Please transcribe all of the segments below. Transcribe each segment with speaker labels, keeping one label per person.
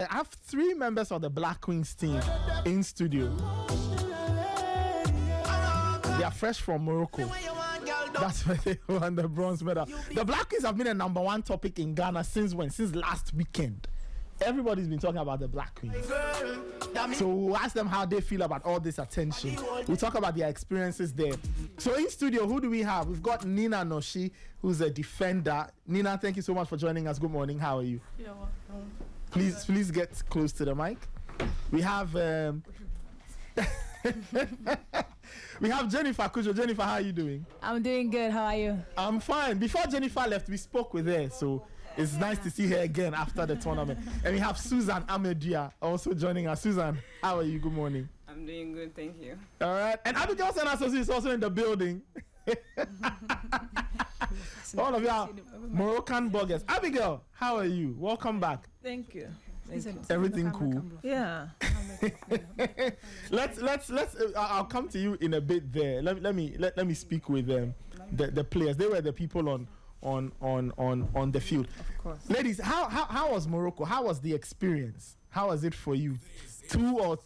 Speaker 1: I have 3 members of the Black Queens team in studio. They are fresh from Morocco. That's why they won the bronze medal. The Black Queens have been a number 1 topic in Ghana since when? Since last weekend. Everybody's been talking about the Black Queens. So we'll ask them how they feel about all this attention. We'll talk about their experiences there. So in studio, who do we have? We've got Nina Norshie, who's a defender. Nina, thank you so much for joining us. Good morning. How are you?
Speaker 2: You're welcome.
Speaker 1: Please get close to the mic. We have we have Jennifer Cudjoe. Jennifer, how are you doing?
Speaker 3: I'm doing good. How are you?
Speaker 1: I'm fine. Before Jennifer left, we spoke with her, so it's nice to see her again after the tournament. And we have Susan Ama Duab also joining us. Susan, how are you? Good morning.
Speaker 4: I'm doing good, thank you.
Speaker 1: All right. And Abigail Senasosi is also in the building. All of you are Moroccan bloggers. Abigail, how are you? Welcome back.
Speaker 5: Thank you.
Speaker 1: Everything cool?
Speaker 5: Yeah.
Speaker 1: let's I'll come to you in a bit there. Let me speak with the players. They were the people on the field.
Speaker 5: Of course.
Speaker 1: Ladies, how was Morocco? How was the experience? How was it for you?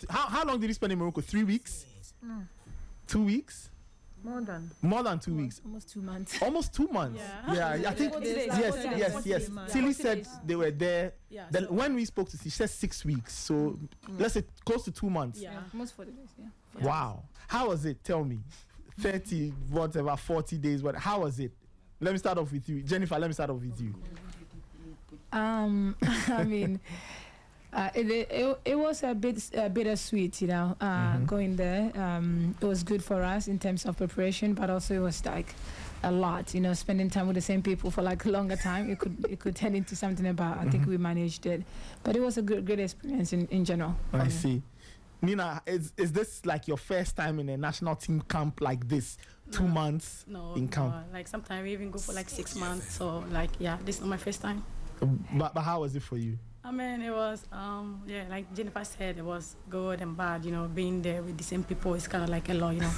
Speaker 1: How long did you spend in Morocco? 3 weeks? 2 weeks?
Speaker 5: More than
Speaker 1: 2 weeks.
Speaker 3: Almost 2 months.
Speaker 1: Almost 2 months.
Speaker 3: Yeah.
Speaker 1: I think
Speaker 3: 40 days.
Speaker 1: yes. Tilly said they were there.
Speaker 2: Yeah,
Speaker 1: Then when we spoke to she said 6 weeks. So let's say close to 2 months.
Speaker 2: Yeah.
Speaker 3: Almost 40 days. Yeah.
Speaker 1: Wow. How was it? Tell me. 30 whatever 40 days. What? How was it? Let me start off with you, Jennifer. Let me start off with you.
Speaker 3: I mean, it was a bit bittersweet, you know, going there. It was good for us in terms of preparation, but also it was like a lot, you know, spending time with the same people for like a longer time. It could turn into something about. I think we managed it, but it was a good experience in general.
Speaker 1: I see. Nina, is this like your first time in a national team camp like this? 2 months in camp?
Speaker 2: No, like sometimes we even go for like 6 months. So like, yeah, this is not my first time.
Speaker 1: But how was it for you?
Speaker 2: I mean, it was, like Jennifer said, it was good and bad, you know, being there with the same people is kind of like a lot, you know.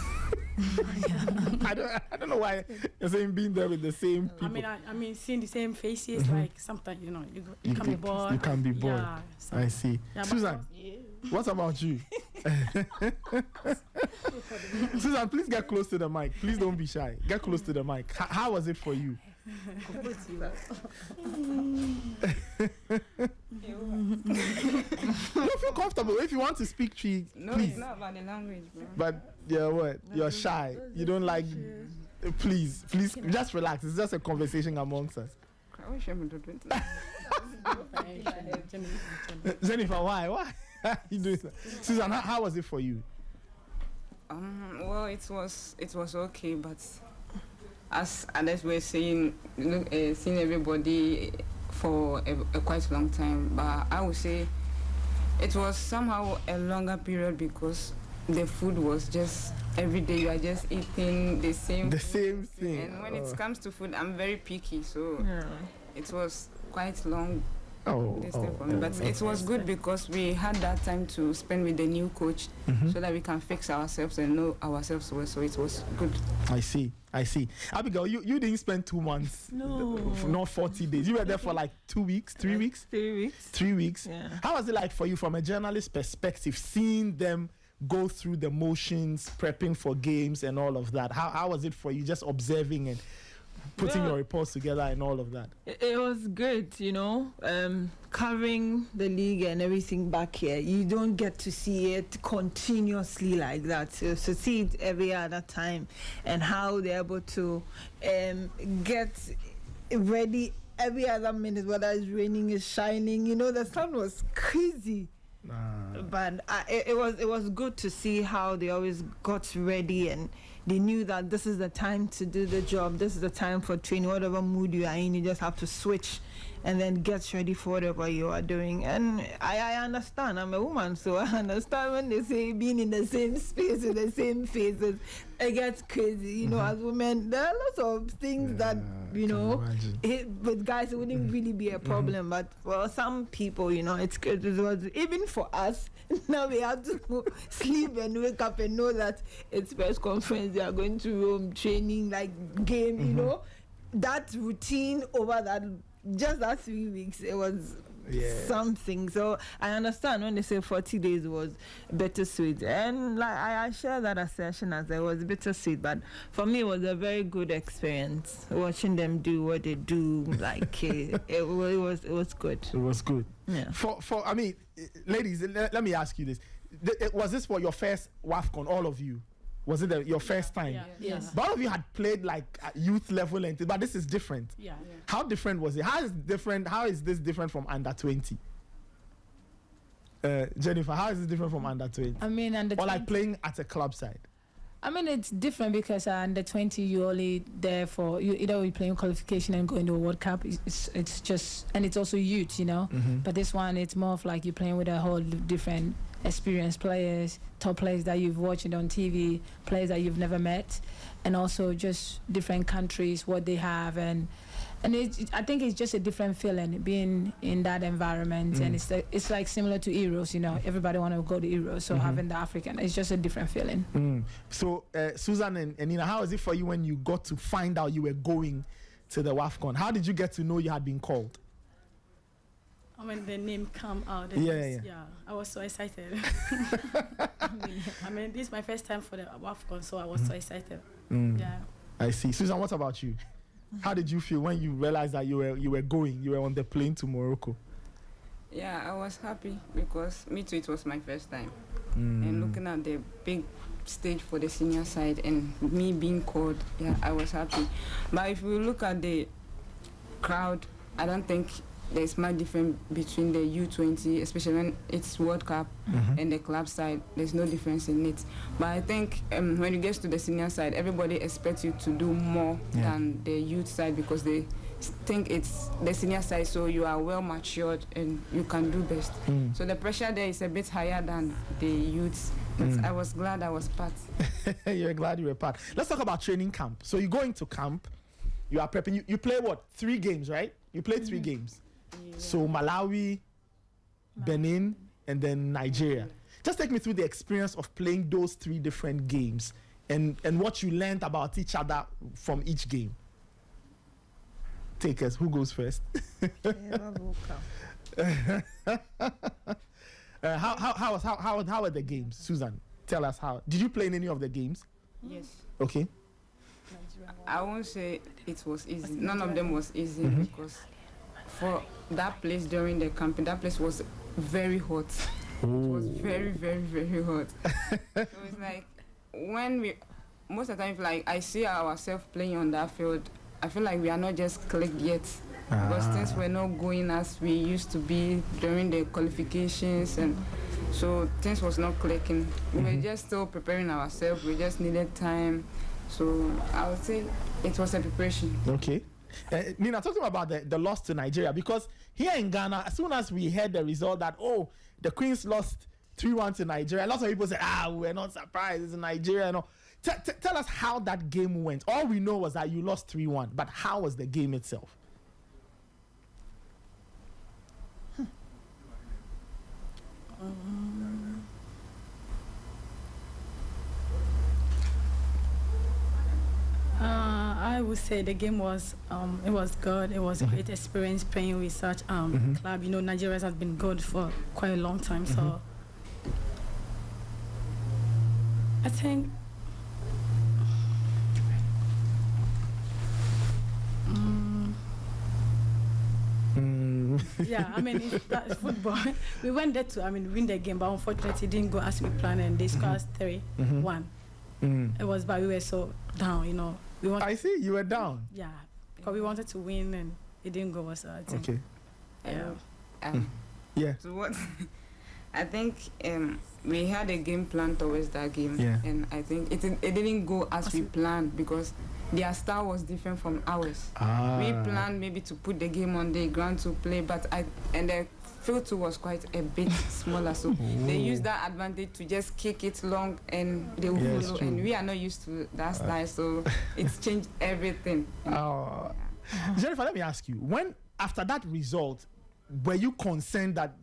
Speaker 1: I don't know why you're saying being there with the same people.
Speaker 2: I mean, seeing the same faces, like sometimes, you know, you can be bored.
Speaker 1: You can be bored.
Speaker 2: Yeah, so,
Speaker 1: I see.
Speaker 2: Yeah,
Speaker 1: Susan, what about you? Susan, please get close to the mic. Please don't be shy. Get close to the mic. How was it for you? You feel comfortable. If you want to speak, please.
Speaker 4: It's not about the language, bro.
Speaker 1: But you're shy. You don't like. Please, just relax. It's just a conversation amongst us. Jennifer, why you doing that? Susan, how was it for you?
Speaker 4: Well, it was okay, but as others were saying, seeing everybody for a quite long time, but I would say it was somehow a longer period because the food was just every day you are just eating the same
Speaker 1: thing.
Speaker 4: And when it comes to food, I'm very picky, so it was quite long. For me. But it was good because we had that time to spend with the new coach so that we can fix ourselves and know ourselves well. So it was good.
Speaker 1: I see. Abigail, you didn't spend 2 months.
Speaker 5: No.
Speaker 1: Not 40 days. You were there for like 2 weeks, 3 weeks?
Speaker 5: 3 weeks.
Speaker 1: 3 weeks.
Speaker 5: Yeah.
Speaker 1: How was it like for you from a journalist perspective, seeing them go through the motions, prepping for games and all of that? How was it for you, just observing and putting your reports together and all of that?
Speaker 5: It was good, you know, covering the league and everything back here. You don't get to see it continuously like that. So see it every other time and how they're able to get ready every other minute, whether it's raining, it's shining. You know, the sun was crazy. But it was good to see how they always got ready and they knew that this is the time to do the job. This is the time for training. Whatever mood you are in, you just have to switch and then get ready for whatever you are doing. And I understand. I'm a woman, so I understand when they say being in the same space with the same faces, it gets crazy. You know, as women, there are lots of things that, you know, with guys it wouldn't really be a problem. But for some people, you know, it's good. It was, even for us, now we have to sleep and wake up and know that it's press conference. They are going to Rome, training, like game, you know, that routine over that, just that 3 weeks, it was something. So I understand when they say 40 days was bittersweet, and like I share that assertion as it was bittersweet, but for me it was a very good experience watching them do what they do. Like it was good.
Speaker 1: It was good.
Speaker 5: Yeah.
Speaker 1: I mean, ladies, let me ask you this: was this for your first WAFCON? All of you? Was it your first time?
Speaker 2: Yeah.
Speaker 3: Yes.
Speaker 1: But all of you had played like at youth level, but this is different.
Speaker 2: Yeah.
Speaker 1: How different was it? How is this different from under 20? Jennifer, how is this different from under 20?
Speaker 3: I mean, under
Speaker 1: Or
Speaker 3: 20,
Speaker 1: like playing at a club side?
Speaker 3: I mean, it's different because under 20, you're only there for either playing qualification and going to a World Cup. It's just, and it's also youth, you know.
Speaker 1: Mm-hmm.
Speaker 3: But this one, it's more of like you're playing with a whole different experienced players, top players that you've watched on TV, players that you've never met, and also just different countries, what they have, and I think it's just a different feeling being in that environment, and it's like similar to Euros, you know. Everybody want to go to Euros, so having the African, it's just a different feeling.
Speaker 1: So, Susan and Nina, how was it for you when you got to find out you were going to the WAFCON? How did you get to know you had been called?
Speaker 2: When the name come out, I was so excited. I mean, this is my first time for the WAFCON, so I was so excited. Yeah.
Speaker 1: I see. Susan, what about you? How did you feel when you realized that you were on the plane to Morocco?
Speaker 4: Yeah, I was happy because me too, it was my first time. And looking at the big stage for the senior side and me being called, I was happy. But if we look at the crowd, I don't think there's much difference between the U20, especially when it's World Cup, and the club side. There's no difference in it. But I think when it gets to the senior side, everybody expects you to do more than the youth side because they think it's the senior side, so you are well matured and you can do best. So the pressure there is a bit higher than the youths. But I was glad I was part.
Speaker 1: You're glad you were part. Let's talk about training camp. So you go into camp, you are prepping. You play what? 3 games, right? You played 3 games.
Speaker 2: Yeah.
Speaker 1: So Malawi, Benin, and then Nigeria. Just take me through the experience of playing those 3 different games and what you learned about each other from each game. Take us. Who goes first? How were the games, Susan? Tell us how. Did you play in any of the games?
Speaker 4: Yes.
Speaker 1: Okay.
Speaker 4: I won't say it was easy. None of them was easy because for that place during the camping, that place was very hot. It was very, very, very hot. So it's like when most of the time, like I see ourselves playing on that field, I feel like we are not just clicked yet. Because things were not going as we used to be during the qualifications, and so things was not clicking. We were just still preparing ourselves. We just needed time. So I would say it was a preparation.
Speaker 1: Okay. Nina, talking about the loss to Nigeria, because here in Ghana, as soon as we heard the result that, the Queens lost 3-1 to Nigeria, lots of people say, we're not surprised, it's Nigeria. No. Tell us how that game went. All we know was that you lost 3-1, but how was the game itself?
Speaker 2: I would say the game was it was good. It was a great experience playing with such club. You know, Nigeria has been good for quite a long time, so I think yeah, I mean, that's football. We went there to, win the game, but unfortunately it didn't go as we planned, and they scored 3-1. It was, but we were so down, you know.
Speaker 1: I see, you were down.
Speaker 2: Yeah, because we wanted to win, and it didn't go, so I think.
Speaker 1: Okay.
Speaker 4: Yeah. So what? I think we had a game plan towards that game, and I think it didn't go as we planned because their style was different from ours. We planned maybe to put the game on the ground to play, but the field too was quite a bit smaller, so they used that advantage to just kick it long and they will follow, and we are not used to that style, so it's changed everything.
Speaker 1: Jennifer, let me ask you, when after that result, were you concerned that,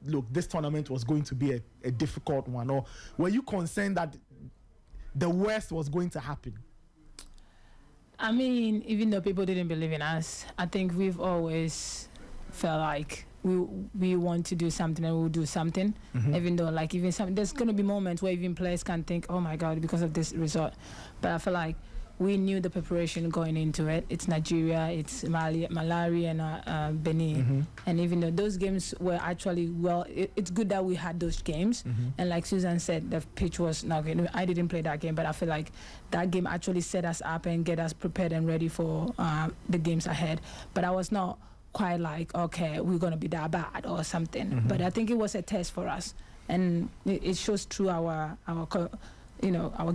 Speaker 1: look, this tournament was going to be a difficult one, or were you concerned that the worst was going to happen? Even
Speaker 3: though people didn't believe in us, I think we've always felt like we want to do something and we'll do something, even though there's going to be moments where even players can think, oh my God, because of this result. But I feel like we knew the preparation going into it. It's Nigeria, it's Malawi and Benin. And even though those games were actually, it's good that we had those games. And like Susan said, the pitch was not good. I didn't play that game, but I feel like that game actually set us up and get us prepared and ready for the games ahead. But I was not quite like, okay, we're going to be that bad or something. But I think it was a test for us. And it shows through our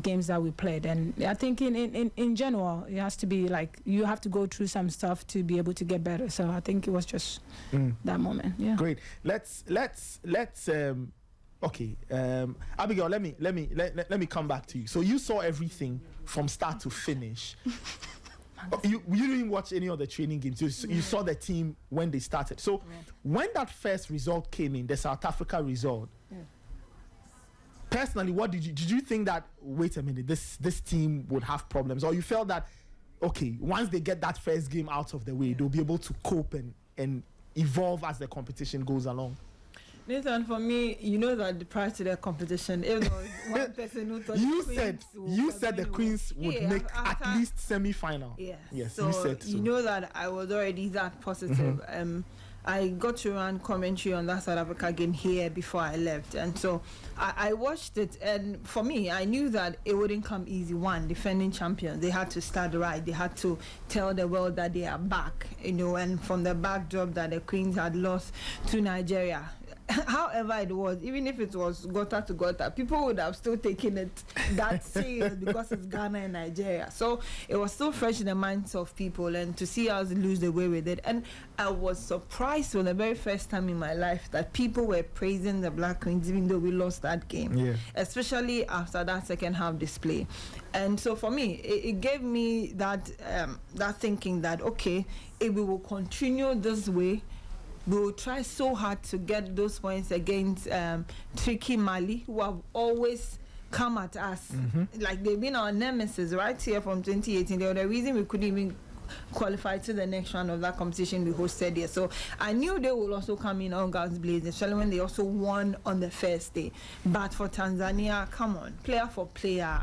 Speaker 3: games that we played. And I think in general, it has to be like, you have to go through some stuff to be able to get better. So I think it was just that moment. Yeah.
Speaker 1: Great. Let's Abigail, let me come back to you. So you saw everything from start to finish. You didn't watch any of the training games. You saw the team when they started. So when that first result came in, the South Africa result, personally, what did you think that, wait a minute, this team would have problems? Or you felt that, okay, once they get that first game out of the way, they'll be able to cope and evolve as the competition goes along?
Speaker 5: Nathan, for me, you know that prior to the competition, if there was one person who thought
Speaker 1: you said the Queens would make at least semi-final.
Speaker 5: Yes,
Speaker 1: so you said so.
Speaker 5: You know that I was already that positive. I got to run commentary on that South Africa game here before I left, and so I watched it, and for me, I knew that it wouldn't come easy. One, defending champions, they had to start right. They had to tell the world that they are back, and from the backdrop that the Queens had lost to Nigeria. However it was, even if it was gutter to gutter, people would have still taken it that serious because it's Ghana and Nigeria. So it was still fresh in the minds of people, and to see us lose the way we did. And I was surprised for the very first time in my life that people were praising the Black Queens even though we lost that game, especially after that second half display. And so for me, it gave me that thinking that, okay, if we will continue this way, we will try so hard to get those points against tricky Mali, who have always come at us. Like, they've been our nemesis right here from 2018. They were the reason we couldn't even qualify to the next round of that competition we hosted here. So I knew they will also come in on guns blazing, especially when they also won on the first day. But for Tanzania, come on, player for player.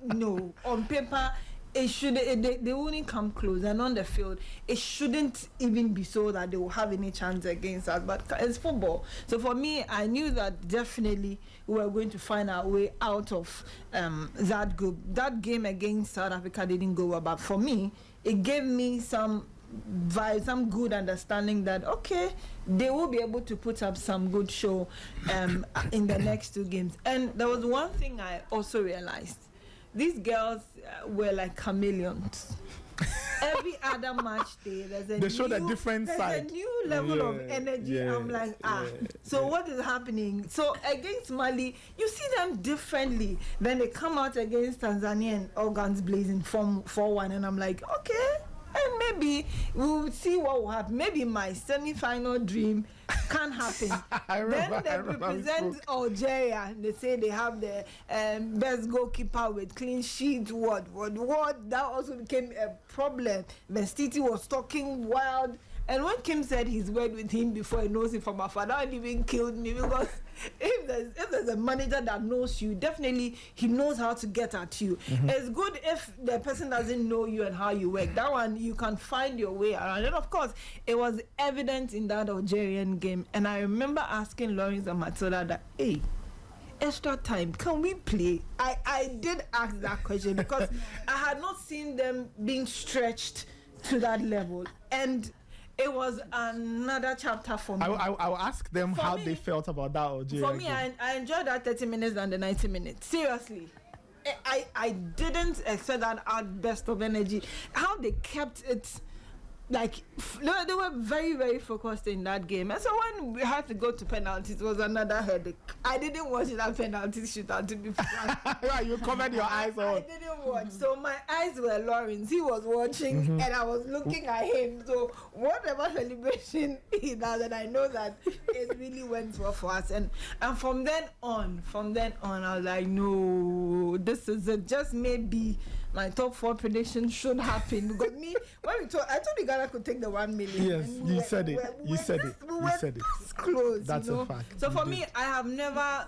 Speaker 5: No, on paper, they wouldn't come close, and on the field it shouldn't even be so that they will have any chance against us, but it's football. So for me, I knew that definitely we were going to find our way out of that group. That game against South Africa didn't go well, but for me it gave me some vibe, some good understanding that, okay, they will be able to put up some good show in the next two games. And there was one thing I also realized. These girls were like chameleons. Every other match day, they showed a different side. There's a new level of energy. I'm like, so what is happening? So against Mali, you see them differently. Then they come out against Tanzania and all guns blazing 4-1, and I'm like, okay, and maybe we'll see what will happen. Maybe my semi-final dream can happen. Then they represent Algeria. They say they have the best goalkeeper with clean sheet. What? That also became a problem. Bestiti was talking wild. And when Kim said he's worked with him before, he knows him from afar, that even killed me, because if there's a manager that knows you, definitely he knows how to get at you. It's good if the person doesn't know you and how you work. That one, you can find your way around. And of course, it was evident in that Algerian game. And I remember asking Lawrence and Matilda that, hey, extra time, can we play? I did ask that question because I had not seen them being stretched to that level. And it was another chapter for me.
Speaker 1: I'll ask them how they felt about that Algeria.
Speaker 5: For me, I enjoyed that 30 minutes than the 90 minutes. Seriously. I didn't expect that outburst of energy. How they kept it, like, they were very, very focused in that game. And so when we had to go to penalties, it was another headache. I didn't watch that penalty shootout, to be frank.
Speaker 1: Yeah, you covered your eyes on.
Speaker 5: I didn't watch. So my eyes were Lawrence. He was watching, and I was looking at him. So whatever celebration he does, and I know that it really went well for us. And from then on, I was like, no, this is it. Just maybe my top 4 predictions should happen. Because me, when I told you Ghana could take the 1 million.
Speaker 1: Yes, you said it. You said it. You said it.
Speaker 5: Close.
Speaker 1: That's a fact.
Speaker 5: So for me, I have never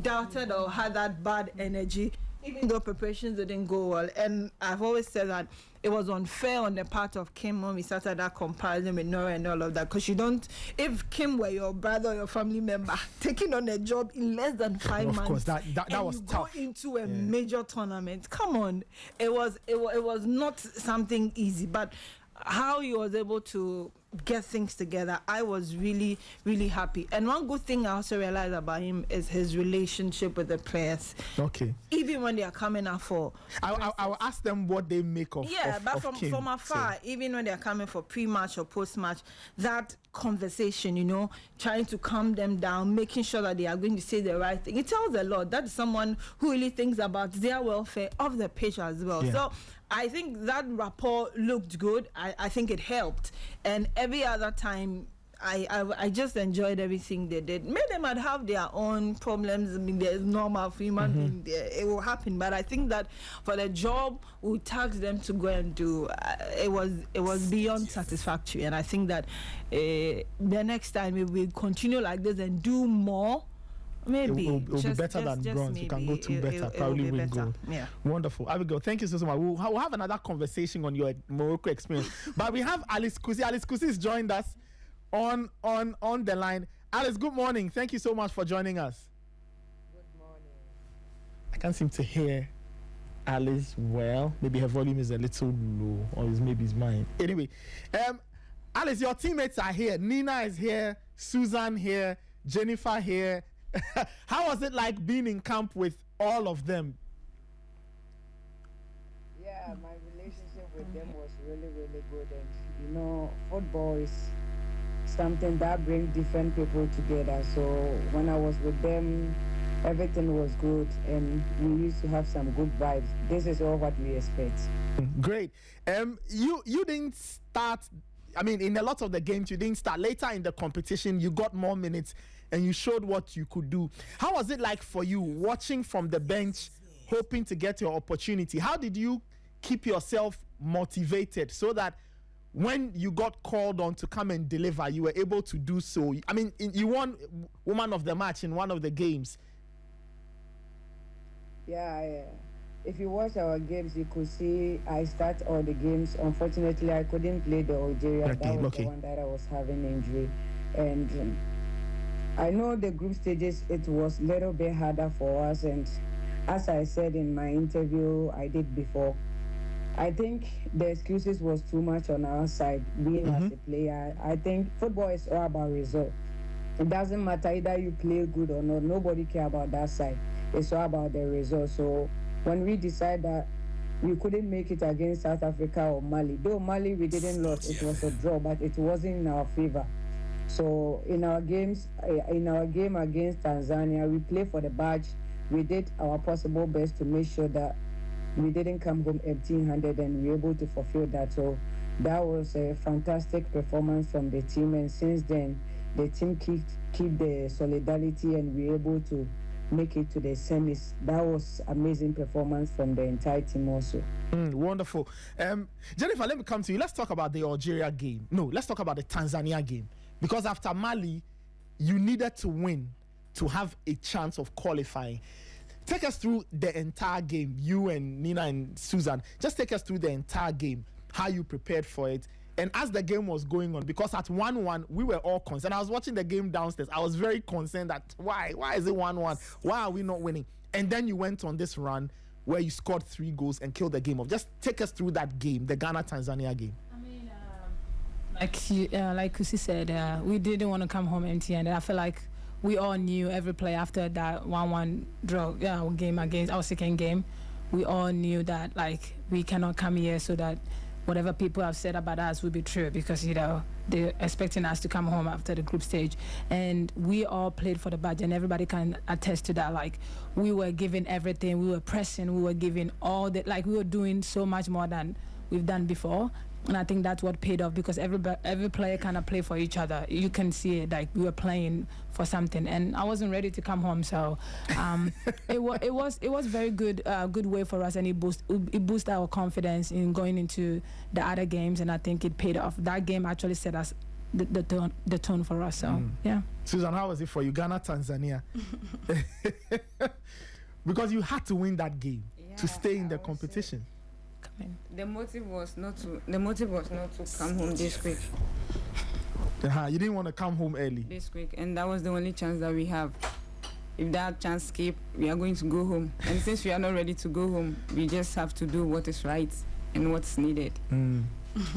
Speaker 5: doubted or had that bad energy, even though preparations didn't go well. And I've always said that it was unfair on the part of Kim when we started that comparison with Nora and all of that, because you don't, if Kim were your brother or your family member taking on a job in less than 5 months,
Speaker 1: of course, that was tough.
Speaker 5: Go into a major tournament, come on, it was not something easy, but how he was able to get things together, I was really, really happy. And one good thing I also realized about him is his relationship with the players.
Speaker 1: Okay.
Speaker 5: Even when they are coming out for...
Speaker 1: I will ask them what they make of
Speaker 5: but
Speaker 1: of Kim,
Speaker 5: from afar, so. Even when they are coming for pre-match or post-match, that conversation, trying to calm them down, making sure that they are going to say the right thing, it tells a lot. That is someone who really thinks about their welfare of the pitch as well. Yeah. So I think that rapport looked good. I think it helped. And every other time, I just enjoyed everything they did. Maybe they might have their own problems. I mean, there's normal for human being there. It will happen. But I think that for the job we tasked them to go and do, it was beyond satisfactory. And I think that the next time we will continue like this and do more. Maybe
Speaker 1: it will be better than bronze. You can go to better, probably win gold.
Speaker 5: Yeah.
Speaker 1: Wonderful. Abigail, thank you so much. We'll have another conversation on your Morocco experience. But we have Alice Kusi. Alice Kusi has joined us on the line. Alice, good morning. Thank you so much for joining us.
Speaker 6: Good morning.
Speaker 1: I can't seem to hear Alice well. Maybe her volume is a little low, or maybe it's mine. Anyway, Alice, your teammates are here. Nina is here. Susan here. Jennifer here. How was it like being in camp with all of them?
Speaker 6: Yeah, my relationship with them was really, really good. And football is something that brings different people together. So when I was with them, everything was good, and we used to have some good vibes. This is all what we expect.
Speaker 1: Great. You didn't start. I mean, in a lot of the games, you didn't start. Later in the competition, you got more minutes and you showed what you could do. How was it like for you watching from the bench, hoping to get your opportunity? How did you keep yourself motivated so that when you got called on to come and deliver, you were able to do so? I mean, you won Woman of the Match in one of the games.
Speaker 6: Yeah. If you watch our games, you could see I start all the games. Unfortunately, I couldn't play the Algeria. That was the one that I was having injury. And I know the group stages, it was a little bit harder for us. And as I said in my interview I did before, I think the excuses was too much on our side, being as a player. I think football is all about result. It doesn't matter either you play good or not. Nobody care about that side. It's all about the result. So when we decided that we couldn't make it against South Africa or Mali, though Mali we didn't lose, it was a draw, but it wasn't in our favor. So in our game against Tanzania, we played for the badge. We did our possible best to make sure that we didn't come home empty-handed, and we were able to fulfill that. So that was a fantastic performance from the team, and since then the team keep the solidarity, and we were able to make it to the semis. That was amazing performance from the entire team also.
Speaker 1: Wonderful. Jennifer, let me come to you. Let's talk about the Algeria game. No, let's talk about the Tanzania game. Because after Mali, you needed to win to have a chance of qualifying. Take us through the entire game, you and Nina and Susan. Just take us through the entire game, how you prepared for it. And as the game was going on, because at 1-1, we were all concerned. I was watching the game downstairs. I was very concerned that why is it 1-1? Why are we not winning? And then you went on this run where you scored 3 goals and killed the game off. Just take us through that game, the Ghana-Tanzania game.
Speaker 3: I mean, like Kusi said, we didn't want to come home empty-handed. I feel like we all knew every play after that 1-1 draw game against our second game. We all knew that we cannot come here so that whatever people have said about us will be true, because they're expecting us to come home after the group stage, and we all played for the badge, and everybody can attest to that. We were giving everything, we were pressing, we were giving all that, we were doing so much more than we've done before, And I think that's what paid off, because every player kind of play for each other. You can see it, like we were playing for something, and I wasn't ready to come home, so it was very good way for us, and it boosted our confidence in going into the other games, and I think it paid off. That game actually set us the tone for us. So yeah.
Speaker 1: Susan, how was it for you, Ghana, Tanzania? Because you had to win that game to stay in the competition.
Speaker 4: The motive was not to come home this quick.
Speaker 1: You didn't want to come home early
Speaker 4: this quick, and that was the only chance that we have. If that chance escapes, we are going to go home, and since we are not ready to go home, we just have to do what is right and what's needed.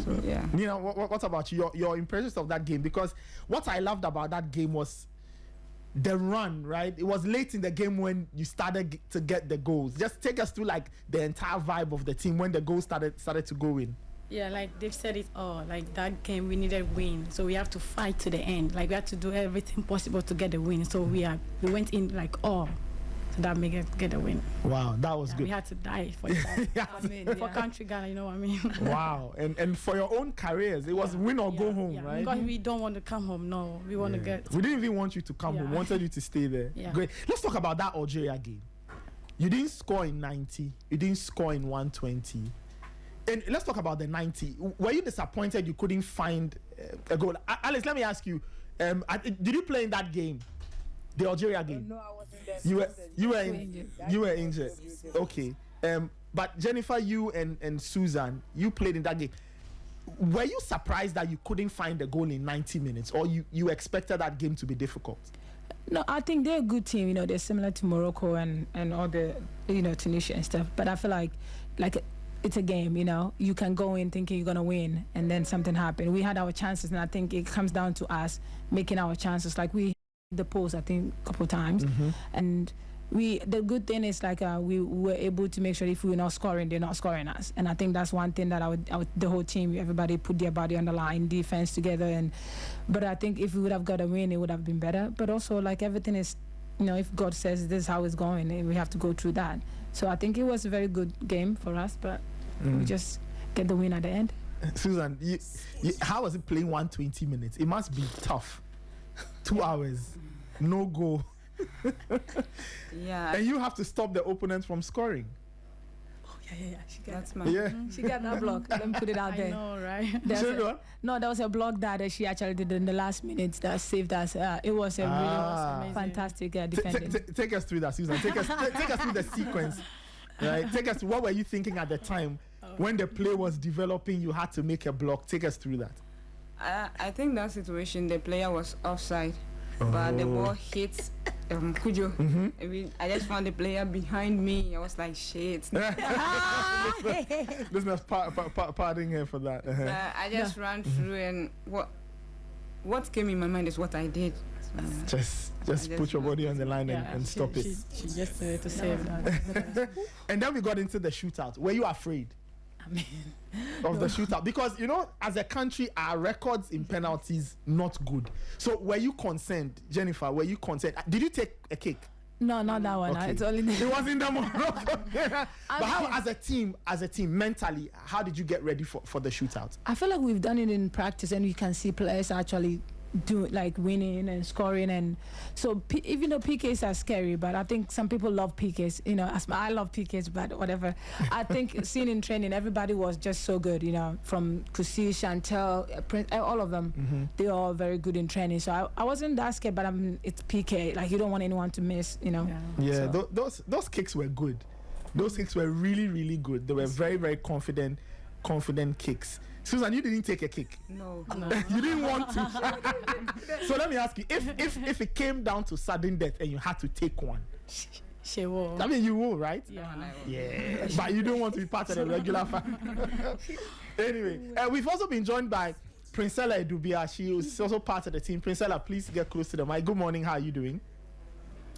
Speaker 4: So yeah.
Speaker 1: Nina, what about you? Your impressions of that game? Because what I loved about that game was the run, right? It was late in the game when you started to get the goals. Just take us through like the entire vibe of the team when the goals started to go in.
Speaker 2: Yeah, like they've said it all. Like that game, we needed win, so we have to fight to the end. Like we had to do everything possible to get the win. So we went in like all, so that made us get a win.
Speaker 1: Wow, that was good.
Speaker 2: We had to die for it. For country Ghana, you know what I mean?
Speaker 1: Wow, and for your own careers, it was win or go home, right?
Speaker 2: Because we don't want to come home. No, we want to get.
Speaker 1: We didn't even want you to come home. We wanted you to stay there. Great. Let's talk about that Algeria game. You didn't score in 90. You didn't score in 120. And let's talk about the 90. Were you disappointed you couldn't find a goal? Alice, let me ask you. Did you play in that game, the Algeria game?
Speaker 6: No, I wasn't there.
Speaker 1: You were injured. Okay. But Jennifer, you and Susan, you played in that game. Were you surprised that you couldn't find a goal in 90 minutes, or you expected that game to be difficult?
Speaker 3: No, I think they're a good team. You know, they're similar to Morocco and all the, you know, Tunisia and stuff. But I feel like it's a game, you know. You can go in thinking you're going to win, and then something happened. We had our chances, and I think it comes down to us making our chances. Like we hit the post, I think, a couple of times. And the good thing is, like, we were able to make sure if we're not scoring, they're not scoring us. And I think that's one thing that the whole team, everybody put their body on the line, defense together. But I think if we would have got a win, it would have been better. But also, like, everything is, you know, if God says this is how it's going, we have to go through that. So I think it was a very good game for us, but we just get the win at the end.
Speaker 1: Susan, how was it playing 120 minutes? It must be tough. 2 hours, no goal.
Speaker 4: Yeah.
Speaker 1: And you have to stop the opponent from scoring.
Speaker 3: Oh, yeah.
Speaker 4: That's my
Speaker 3: She got that block. Let me put it out there.
Speaker 2: I know, right?
Speaker 3: There was a block that she actually did in the last minutes that saved us. It was a really fantastic defending.
Speaker 1: Take us through that, Susan. Take us through the sequence. Right? Take us. What were you thinking at the time when the play was developing? You had to make a block. Take us through that.
Speaker 4: I think that situation, the player was offside, but the ball hit Cudjoe. I just found the player behind me. I was like, shit.
Speaker 1: Listeners, pardon her for that.
Speaker 4: I just ran through, and what came in my mind is what I did.
Speaker 1: Just put your body on the line and stop it.
Speaker 2: She just said to save that.
Speaker 1: And then we got into the shootout. Were you afraid? Of the shootout? Because, you know, as a country, our records in penalties not good. So were you concerned, Jennifer? Were you concerned? Did you take a kick?
Speaker 3: No, not that one.
Speaker 1: Okay.
Speaker 3: It's only
Speaker 1: it was in the Morocco. But how, as a team, mentally, how did you get ready for the shootout?
Speaker 3: I feel like we've done it in practice, and you can see players actually do like winning and scoring, and so even though PKs are scary, but I think some people love PKs. You know, I love PKs, but whatever. I think seeing in training, everybody was just so good. You know, from Kusi, Chantel, all of them, they're all very good in training. So I wasn't that scared, but it's PK. Like you don't want anyone to miss. You know.
Speaker 1: Yeah. So. Those kicks were good. Those kicks were really, really good. They were very, very confident kicks. Susan, you didn't take a kick.
Speaker 4: No.
Speaker 1: You didn't want to. So let me ask you, if it came down to sudden death and you had to take one,
Speaker 2: she will.
Speaker 1: I mean, you will, right?
Speaker 2: Yeah.
Speaker 1: But you don't want to be part of the regular family. Anyway, we've also been joined by Princella Adubea. She is also part of the team. Princella, please get close to the mic. Good morning. How are you doing?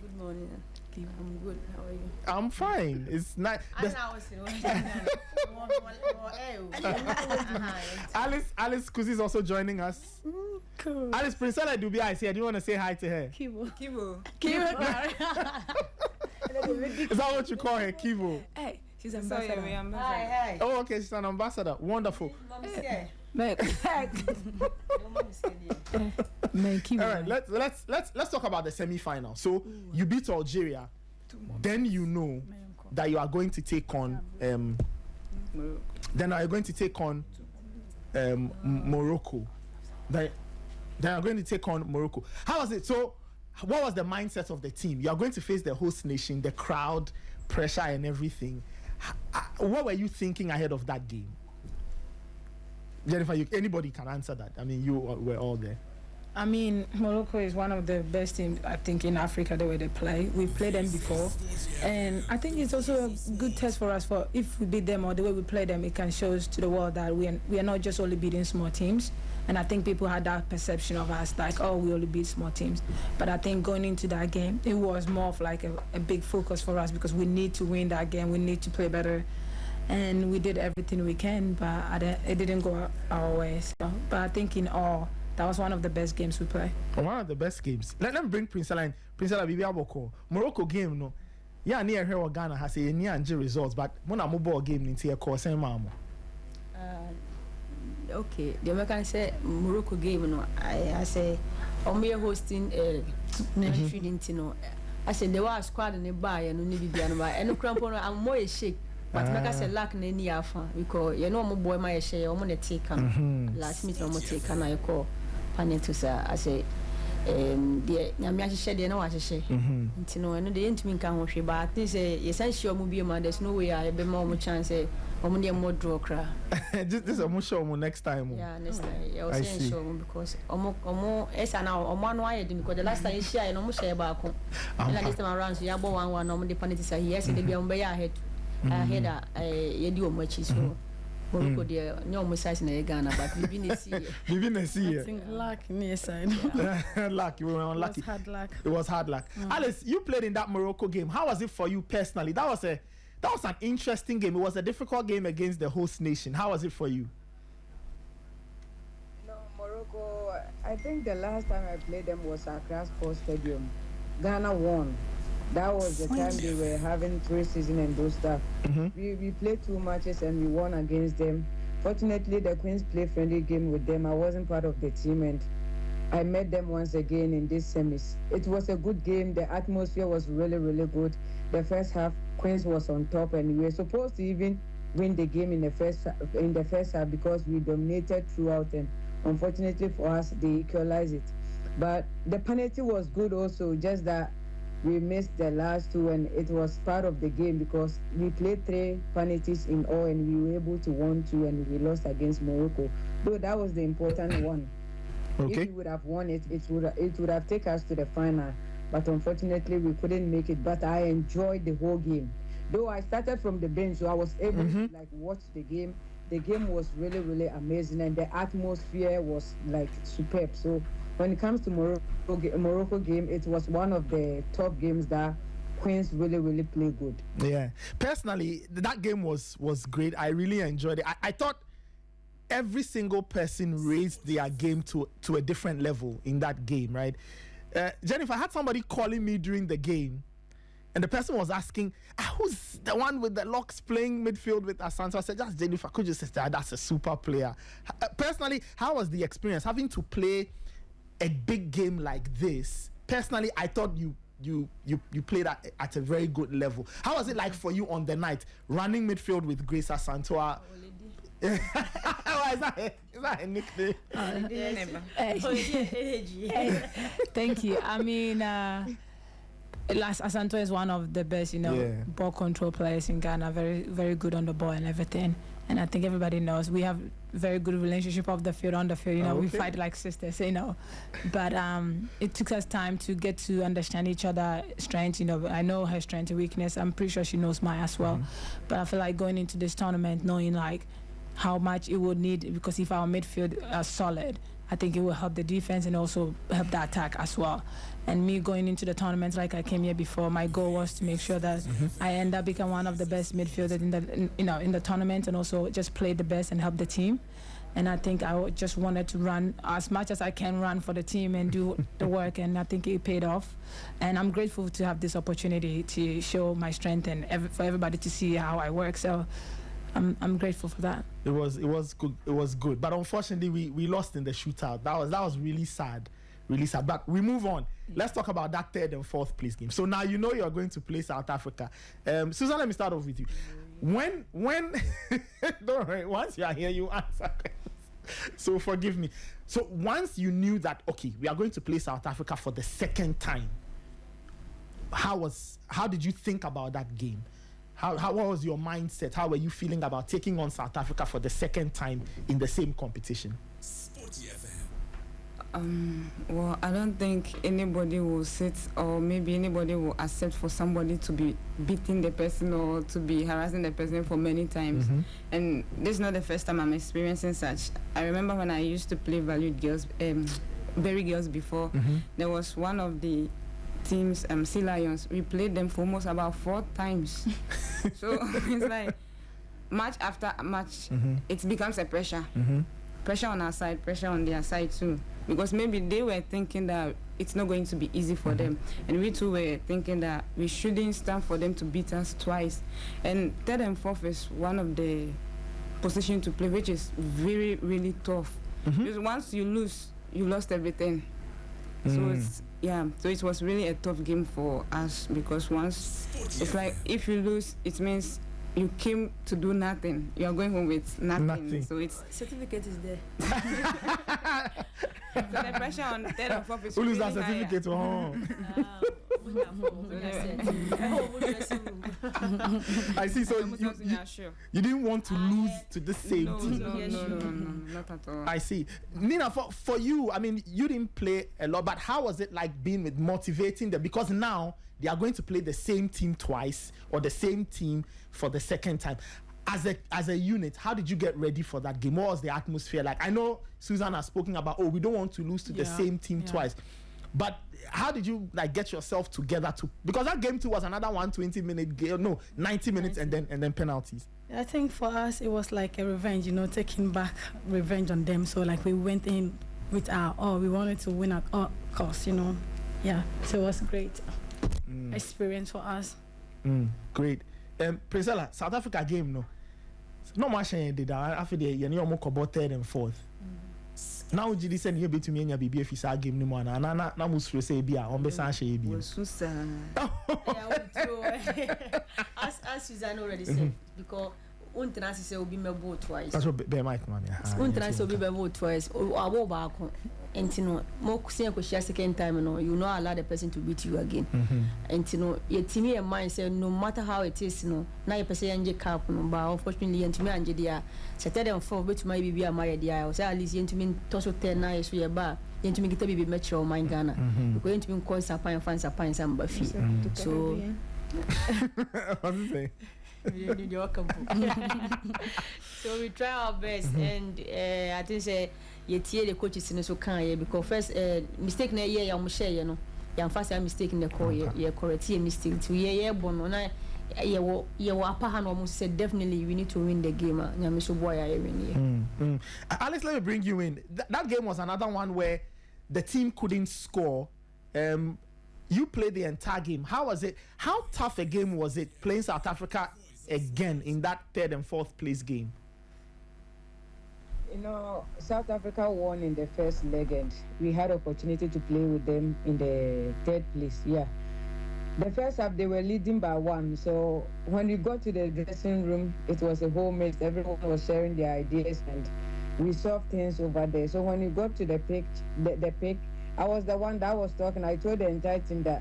Speaker 7: Good morning. I'm good. How are you?
Speaker 1: I'm fine. It's nice. Alice Kuzi is also joining us.
Speaker 3: Cool.
Speaker 1: Alice, Princella Adubea is here. Do you want to say hi to her?
Speaker 3: Kivo.
Speaker 1: Is that what you call her, Kivo?
Speaker 3: Hey, She's an ambassador.
Speaker 5: Hi.
Speaker 1: Oh, okay, she's an ambassador. Wonderful. All right, let's talk about the semi-final. So you beat Algeria, then you know that you are going to take on Morocco. Then are going to take on Morocco. How was it? So what was the mindset of the team? You are going to face the host nation, the crowd, pressure and everything. What were you thinking ahead of that game? Jennifer, anybody can answer that. I mean, you were all there.
Speaker 3: I mean, Morocco is one of the best teams, I think, in Africa, the way they play. We've played them before. And I think it's also a good test for us for if we beat them or the way we play them, it can show to the world that we are not just only beating small teams. And I think people had that perception of us, like, oh, we only beat small teams. But I think going into that game, it was more of like a big focus for us because we need to win that game. We need to play better. And we did everything we can, but it didn't go our way. So, but I think in all, that was one of the best games we played.
Speaker 1: One of the best games. Let them bring Princella in. Princella, Bibi Aboko. Morocco game, no. Yeah, near here, Ghana has a near and results, but Mona mobile game in here, course, and Mamo.
Speaker 7: Okay, the American say Morocco game, no. I say, we are hosting no. I said, there was a squad in the bar, and no need to be and no crampon, I'm more shake. But make us a lack in any alpha because you know, my boy, my share, I'm gonna take last meet, I'm gonna take I call Panetusa. I say, the Yamiashi shed, you know what I say. You know, and the intimate can wash, but this is essential movie, man. There's no way I be more chance, I'm gonna more draw cry.
Speaker 1: This is a more show next time.
Speaker 7: Yeah, next time. I see. Because Omo, yes, I know, Omo, why because the last time you share, and almost share back home. And this time around, so you have one, no, the Panetisa, yes, they be on by your head. I had you do much so Morocco there no more size in Ghana but we didn't see
Speaker 2: I think luck near side.
Speaker 1: Luck, you were unlucky. It was hard luck. Alice, you played in that Morocco game. How was it for you personally? That was an interesting game. It was a difficult game against the host nation. How was it for you?
Speaker 6: No, Morocco, I think the last time I played them was at Accra Sports Stadium. Ghana won. That was the time they were having pre-season and those stuff. We played 2 matches and we won against them. Fortunately, the Queens played friendly game with them. I wasn't part of the team and I met them once again in this semis. It was a good game. The atmosphere was really, really good. The first half, Queens was on top and we were supposed to even win the game in the first half because we dominated throughout and unfortunately for us, they equalized it. But the penalty was good also, just that we missed the last 2 and it was part of the game because we played 3 penalties in all and we were able to win 2 and we lost against Morocco. Though that was the important one.
Speaker 1: Okay.
Speaker 6: If we would have won it, it would have taken us to the final. But unfortunately, we couldn't make it. But I enjoyed the whole game. Though I started from the bench, so I was able to watch the game. The game was really, really amazing and the atmosphere was superb. So when it comes to Morocco game, it was one of the top games that Queens really, really play good.
Speaker 1: Yeah. Personally, that game was great. I really enjoyed it. I thought every single person raised their game to a different level in that game, right? Jennifer, I had somebody calling me during the game, and the person was asking, who's the one with the locks playing midfield with Asante? I said, that's Jennifer. Could you say that's a super player? Personally, how was the experience having to play a big game like this? Personally, I thought you played at a very good level. How was it like for you on the night, running midfield with Grace Asantoa? Is that a nickname?
Speaker 3: Thank you. I mean, Asantoa is one of the best, ball control players in Ghana. Very, very good on the ball and everything. And I think everybody knows we have very good relationship off the field, on the field. We fight like sisters, But it took us time to get to understand each other's strengths. I know her strength and weakness. I'm pretty sure she knows mine as well. But I feel like going into this tournament, knowing how much it would need, because if our midfield are solid, I think it will help the defense and also help the attack as well. And me going into the tournament, like I came here before, my goal was to make sure that I end up becoming one of the best midfielders in the tournament and also just play the best and help the team. And I think I just wanted to run as much as I can run for the team and do the work, and I think it paid off. And I'm grateful to have this opportunity to show my strength and for everybody to see how I work. So I'm grateful for that.
Speaker 1: It was good. It was good. But unfortunately, we lost in the shootout. That was really sad. Really sad. But we move on. Let's talk about that 3rd and 4th place game. So now you know you're going to play South Africa. Susan, let me start off with you. When don't worry, once you are here, you answer. So forgive me. So once you knew that, okay, we are going to play South Africa for the 2nd time, how did you think about that game? What was your mindset? How were you feeling about taking on South Africa for the 2nd time in the same competition?
Speaker 4: Well, I don't think anybody will sit, or maybe anybody will accept for somebody to be beating the person or to be harassing the person for many times. And this is not the first time I'm experiencing such. I remember when I used to play Valued Girls, Berry Girls before, there was one of the teams, Sea Lions. We played them for almost about 4 times. So it's like match after match, it becomes a pressure. Pressure on our side, pressure on their side too. Because maybe they were thinking that it's not going to be easy for them. And we too were thinking that we shouldn't stand for them to beat us twice. And 3rd and 4th is one of the positions to play, which is very, really tough. Because once you lose, you lost everything. So so it was really a tough game for us, because once it's like if you lose, it means you came to do nothing. You are going home with nothing. So it's
Speaker 7: certificate is there.
Speaker 4: So the pressure on 3rd and 4th is
Speaker 1: who lose
Speaker 4: really
Speaker 1: that certificate? I see. So you didn't want to lose to the same team.
Speaker 4: No, not at all.
Speaker 1: I see. Nina, for you, I mean, you didn't play a lot, but how was it like being with motivating them? Because now they are going to play the same team twice, or the same team for the 2nd time. As a unit, how did you get ready for that game? What was the atmosphere like? I know Susan has spoken about, we don't want to lose to the same team twice. But how did you get yourself together because that game too was another 120-minute game, 90 minutes and then penalties.
Speaker 2: I think for us it was like a revenge, taking back revenge on them. So we went in with we wanted to win at all costs, Yeah, so it was a great experience for us.
Speaker 1: Great. Princella, South Africa game, no much did that. After the you know 3rd and 4th. Now you listen here between me and BB if it's a game no more. Na must say be on besan she be.
Speaker 7: As Susan already said, because Untenasi say will be my vote twice.
Speaker 1: That's what be mic man.
Speaker 7: Untenasi will be my vote twice. I will back and more saying share 2nd time, you not allow the person to beat you again. And your team and mind say no matter how it is, now you person and cap but unfortunately and to me and dia Saturday and 4th which might be a my idea. I say at least into me toss 10 nights we bar into me get be metro my Ghana. We're going to be call Sapine fans Sapine some buffy. So
Speaker 1: what is it?
Speaker 7: So we try our best and I think say the coaches in so can because first mistake na you share you first mistake in the call correct mistake to bon na upper hand almost said definitely we need to win the game nyame so boy I win.
Speaker 1: Alex, let me bring you in. That game was another one where the team couldn't score. You played the entire game. How was it? How tough a game was it playing South Africa again in that 3rd and 4th place game?
Speaker 6: South Africa won in the first leg and we had opportunity to play with them in the 3rd place. Yeah. The first half they were leading by 1. So when we got to the dressing room, it was a whole mess. Everyone was sharing their ideas and we solved things over there. So when we got to the pick, I was the one that was talking. I told the entire team that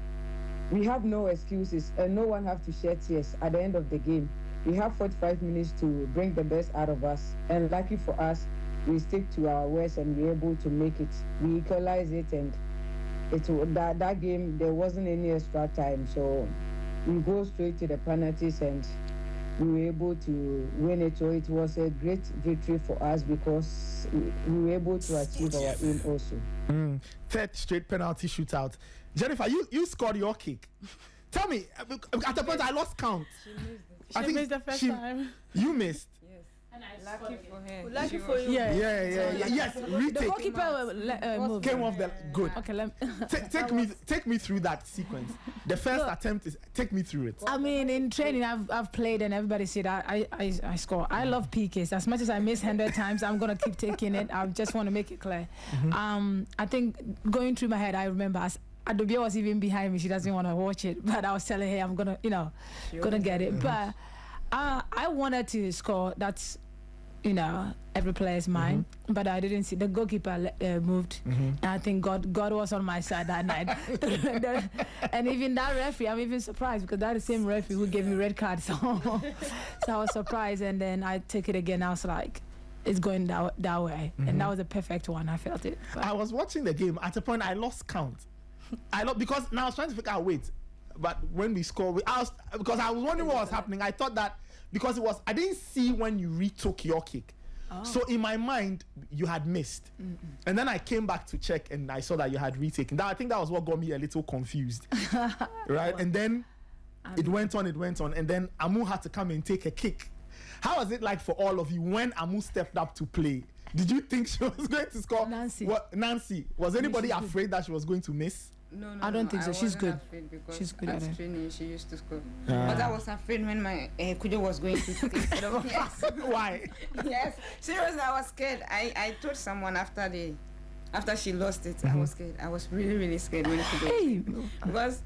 Speaker 6: we have no excuses and no one have to shed tears at the end of the game. We have 45 minutes to bring the best out of us. And lucky for us, we stick to our words and we're able to make it. We equalize it and that game, there wasn't any extra time. So we go straight to the penalties and we were able to win it. So it was a great victory for us because we were able to achieve our aim also.
Speaker 1: 3rd straight penalty shootout. Jennifer, you scored your kick. Tell me, at the point I lost count.
Speaker 2: She missed the first time.
Speaker 1: You missed?
Speaker 4: Yes. Lucky for her.
Speaker 7: Lucky for you.
Speaker 1: Yeah. Yes, retake.
Speaker 3: The goalkeeper moved.
Speaker 1: Came off the good.
Speaker 3: Okay,
Speaker 1: Take me through that sequence. The first attempt is take me through it.
Speaker 3: I mean, in training, I've played, and everybody said I score. I love PKs. As much as I miss 100 times, I'm gonna keep taking it. I just want to make it clear. I think going through my head, I remember as Adubea was even behind me. She doesn't want to watch it, but I was telling her I'm gonna, gonna get it. But I wanted to score. That's every player's mind, but I didn't see the goalkeeper moved. And I think God was on my side that night. And even that referee, I'm even surprised because that's the same referee who gave me red card. So I was surprised, and then I took it again. I was like, it's going that way, and that was a perfect one. I felt it. But
Speaker 1: I was watching the game. At a point, I lost count. Because now I was trying to figure out but when we scored, because I was wondering what was happening. I thought that because I didn't see when you retook your kick. So in my mind, you had missed. And then I came back to check and I saw that you had retaken. I think that was what got me a little confused. Right? And then it went on. And then Amu had to come and take a kick. How was it like for all of you when Amu stepped up to play? Did you think she was going to score? Nancy. Was anybody afraid that she was going to miss?
Speaker 4: No,
Speaker 3: I don't think so. She's good.
Speaker 4: She's good at training. She used to score. But I was afraid when my Cudjoe was going to take it off. Yes.
Speaker 1: Why?
Speaker 4: Yes. Seriously, I was scared. I told someone after she lost it, I was scared. I was really, really scared when Cudjoe. Because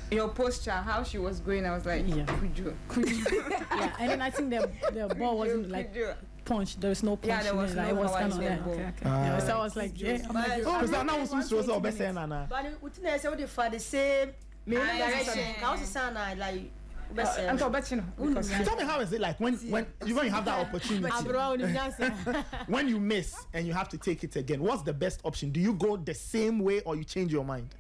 Speaker 4: your posture, how she was going, I was like, Cudjoe.
Speaker 2: Yeah, and then I think the ball wasn't like punch. There was no punch.
Speaker 4: Yeah, there was no.
Speaker 2: It was kind of like okay. So I was like,
Speaker 1: because now I'm supposed to be saying Nana.
Speaker 7: But we say what for the same direction. How is it like?
Speaker 3: I'm talking about
Speaker 1: Tell me, how is it like when you have that opportunity? When you miss and you have to take it again, what's the best option? Do you go the same way or you change your mind?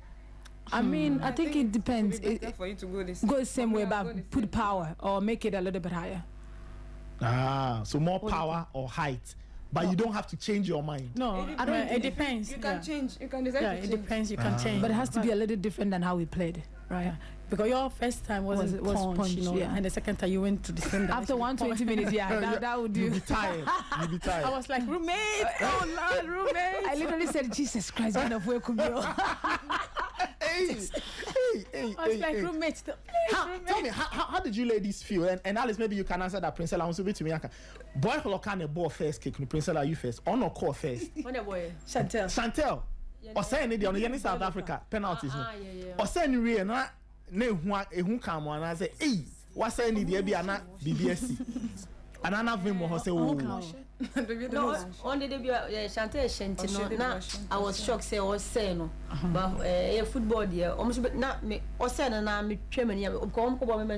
Speaker 3: I mean, I think it depends.
Speaker 4: For you to go
Speaker 3: the same way, but put power or make it a little bit higher.
Speaker 1: So more power or height, but you don't have to change your mind.
Speaker 2: No, I don't. It depends.
Speaker 4: You can change. You can decide.
Speaker 2: Yeah, it depends. You can change,
Speaker 3: but it has to be a little different than how we played, right?
Speaker 2: Because your first time was punch, and the second time you went to the same direction.
Speaker 3: After 120 minutes, that would do.
Speaker 1: You'll be tired.
Speaker 2: I was like, roommate, oh Lord, roommate.
Speaker 3: I literally said, Jesus Christ, man of wake up.
Speaker 1: I
Speaker 2: was like, roommate.
Speaker 1: Tell me, how did you ladies feel? And Alice, maybe you can answer that. Princella, I want to be to me. Boy, can a ball first kick. Princella, you first. On or call first?
Speaker 7: What a boy.
Speaker 2: Chantel.
Speaker 1: Or say any on the South Africa penalties. Or say any real na who come on and say, hey, what's any the Abiana BBSC? And I have him or say, oh,
Speaker 7: no, only the Chantel Shantino. I was shocked, say, or say no, but a football dear, almost but not me, or say, and I'm Germany, come to my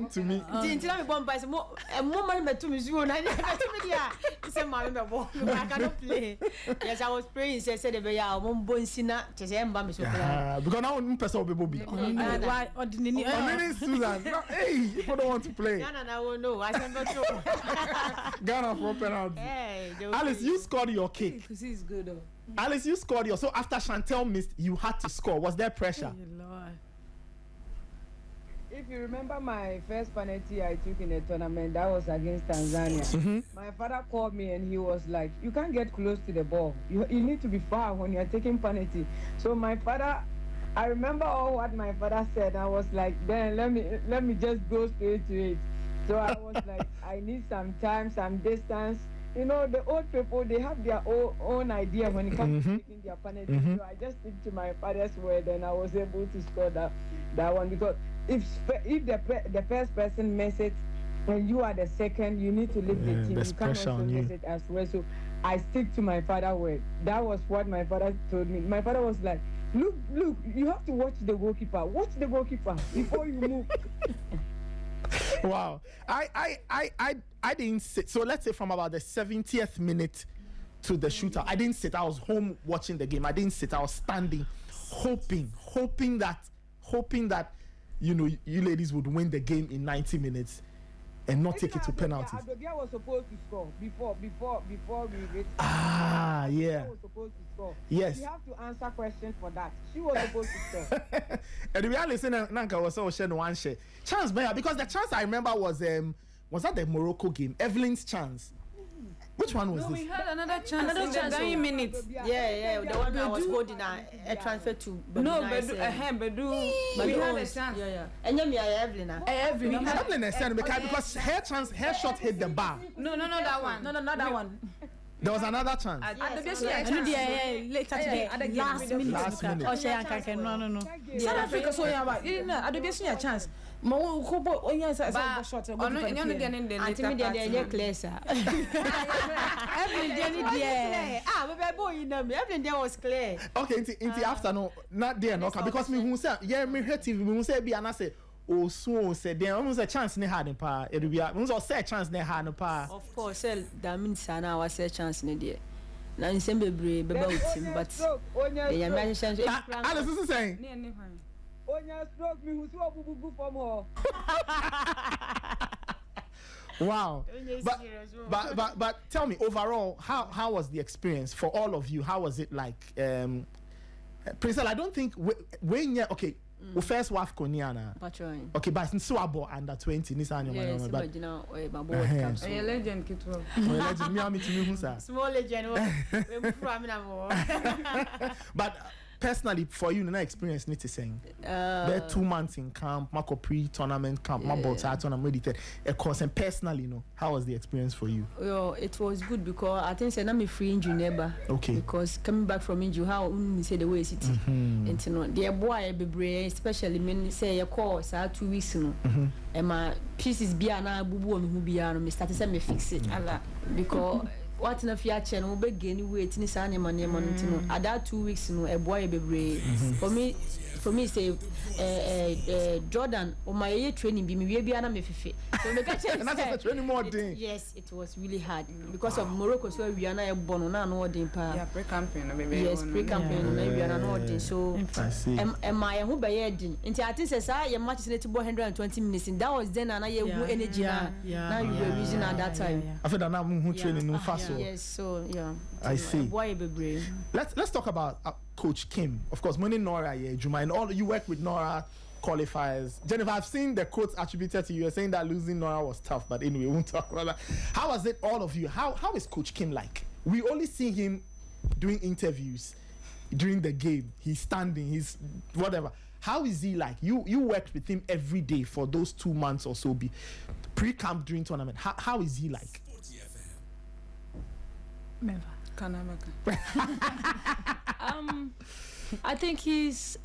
Speaker 1: to me.
Speaker 7: Didn't tell me one by some more, and more money to me, and I never it's a man, I cannot play. Yes, I was praying, said, I won't bone sinner to say, because
Speaker 1: now I'm person will be.
Speaker 2: Why?
Speaker 1: Susan, hey, if you don't want to play.
Speaker 7: Ghana, I will know. I said not true.
Speaker 1: Ghana for penalty. Hey, Alice, you scored your kick.
Speaker 7: Because he's good though.
Speaker 1: Alice, you scored your. So after Chantel missed, you had to score. Was there pressure?
Speaker 6: If you remember my first penalty I took in a tournament, that was against Tanzania. My father called me and he was like, you can't get close to the ball. You need to be far when you're taking penalty. So my father, I remember all what my father said. I was like, then let me just go straight to it. So I was like, I need some time, some distance. You know, the old people, they have their own idea when it comes to taking their penalty. So I just stick to my father's word and I was able to score that one. Because if the first person misses it and you are the second, you need to leave the team. You can't also miss it as well. So I stick to my father's word. That was what my father told me. My father was like, look, you have to watch the goalkeeper. Watch the goalkeeper before you move.
Speaker 1: Wow. I didn't sit. So let's say from about the 70th minute to the shootout, I didn't sit. I was home watching the game. I didn't sit. I was standing, hoping that you ladies would win the game in 90 minutes. and not take it to penalties.
Speaker 6: Adubea was supposed to score before we reached.
Speaker 1: Yeah.
Speaker 6: She was supposed to score.
Speaker 1: Yes.
Speaker 6: You have to answer questions for that. She was supposed to score.
Speaker 1: And the reality Nanka was so sharing one share. Chance better because the chance I remember was that the Morocco game? Evelyn's chance. Which one was this?
Speaker 7: We had another chance. Another chance. 9 minutes. Yeah. The one I was holding a transfer to. No, but we had a chance. Yeah. And then Evelyn.
Speaker 1: Evelyn said because her shot hit the bar.
Speaker 7: No, that one.
Speaker 3: No, not that one.
Speaker 1: There was another chance.
Speaker 2: Later today, last minute. Oh, she no.
Speaker 3: South Africa so yeah, but you know, Adubea a chance. Mo kobo onya say shot.
Speaker 7: Ono enyo no dey in the later part. Dey clear sir. Every day there. We boy you know me. Every day was clear.
Speaker 1: Okay, into afternoon not there no because me who say yeah me hear TV me who say be and say oh so say there almost a chance ne had pa it be almost say chance ne had pa.
Speaker 7: Of course that means sana was a chance ne there. Na nsem bebre beba utim but the mention
Speaker 1: Alice is saying
Speaker 6: Onya stroke me who so bubu from her.
Speaker 1: Wow. But tell me overall how was the experience for all of you? How was it like? Princella, I don't think when you okay. First WAFCON niana. Okay, but since Swabo under 20 this annual.
Speaker 7: Yes, but my board comes.
Speaker 6: A legend Cudjoe.
Speaker 1: Legend me to me
Speaker 7: small legend.
Speaker 1: But personally, for you, no experience need to sing. There 2 months in camp, Marco pre-tournament camp, my ball tournament. Of course, and personally, how was the experience for you?
Speaker 7: Well, it was good because I think I'm a free injury neighbor.
Speaker 1: Okay.
Speaker 7: Because coming back from injury, how we say the way city, and the boy be especially when say a course 2 weeks and my pieces be an abu and who be me started to me fix it. Because. What in a fiat channel be gaining weight in Sanya Money at that 2 weeks a boy be brave. For me say Jordan or my year training be me be an amefifi. So
Speaker 1: that's training more day.
Speaker 7: Yes, it was really hard because of Morocco so we are not born on an ordin pa.
Speaker 4: Yeah, pre-campaign
Speaker 7: yes, pre-campaign maybe an ordin so am I who by heading until I think says I match is 120 minutes and that was then and I energy now you were using at that time.
Speaker 1: After that now who training no fast.
Speaker 7: Yes, so yeah.
Speaker 1: I see.
Speaker 7: Boy be brave.
Speaker 1: Let's talk about Coach Kim. Of course, Money Nora, Juma, and all you work with Nora qualifiers. Jennifer, I've seen the quotes attributed to you. You're saying that losing Nora was tough, but anyway, we won't talk about that. How was it, all of you? How is Coach Kim like? We only see him doing interviews during the game. He's standing, he's whatever. How is he like? You worked with him every day for those 2 months or so, pre-camp during tournament. How is he like?
Speaker 3: I think he's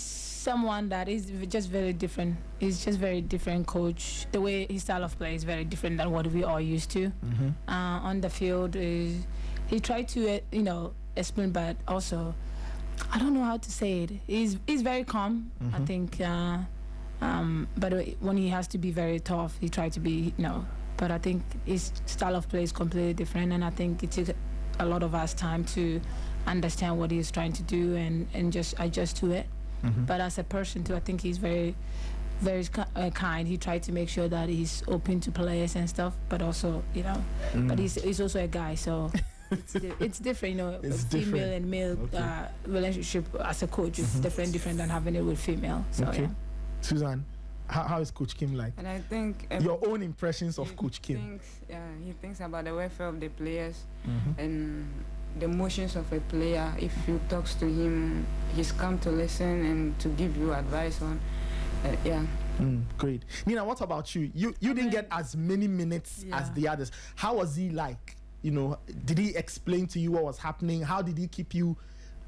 Speaker 3: someone that is just very different. He's just very different coach. The way his style of play is very different than what we are used to. On the field, he tried to explain, but also I don't know how to say it. He's very calm. I think, but when he has to be very tough, he tried to be But I think his style of play is completely different, and I think it took a lot of us time to understand what he's trying to do and just adjust to it. But as a person too, I think he's very, very kind. He tried to make sure that he's open to players and stuff, but also, but he's also a guy, so it's different,
Speaker 1: It's
Speaker 3: female and male relationship as a coach is different than having it with female. So
Speaker 1: okay. Suzanne, how is Coach Kim like?
Speaker 4: And I think
Speaker 1: your own impressions of Coach Kim.
Speaker 4: He thinks about the welfare of the players and the emotions of a player. If you talk to him, he's come to listen and to give you advice on.
Speaker 1: Great. Nina, what about you? You didn't get as many minutes as the others. How was he like? Did he explain to you what was happening? How did he keep you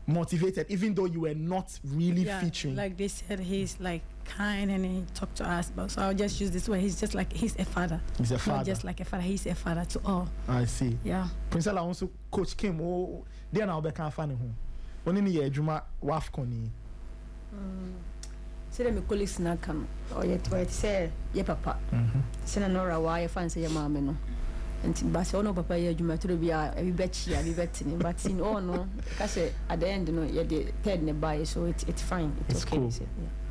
Speaker 1: motivated, even though you were not really featuring?
Speaker 2: Like they said, he's like kind and he talked to us. But so I'll just use this word. He's just like he's a father.
Speaker 1: He's a father.
Speaker 2: Not just like a father. He's a father to all.
Speaker 1: I see.
Speaker 2: Yeah.
Speaker 1: Princella also Coach Kim. Oh, they are now back and funny home. When in the year, Juma WAFCON.
Speaker 7: Say me colleagues na come. Or yet say ye papa. Say na Nora why fancy your mama no. And but no papa ye Juma to be a betting. But in all no, because at the end you're the third nearby, so it's fine. It's okay.
Speaker 1: Cool.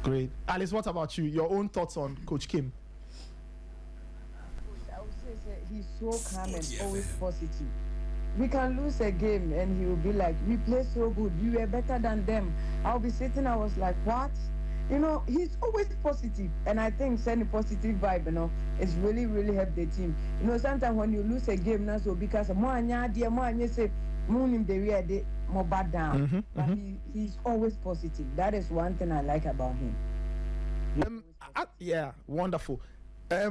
Speaker 1: Great. Alice, what about you? Your own thoughts on Coach Kim?
Speaker 6: he's so calm and always positive. We can lose a game and he will be like, we play so good, we were better than them. I'll be sitting, I was like, what? You know, he's always positive, and I think sending positive vibe, you know, it's really, really helped the team. You know, sometimes when you lose a game, now so because more say more bad down, but he's always positive. That is one thing I like about him.
Speaker 1: Yeah, wonderful. I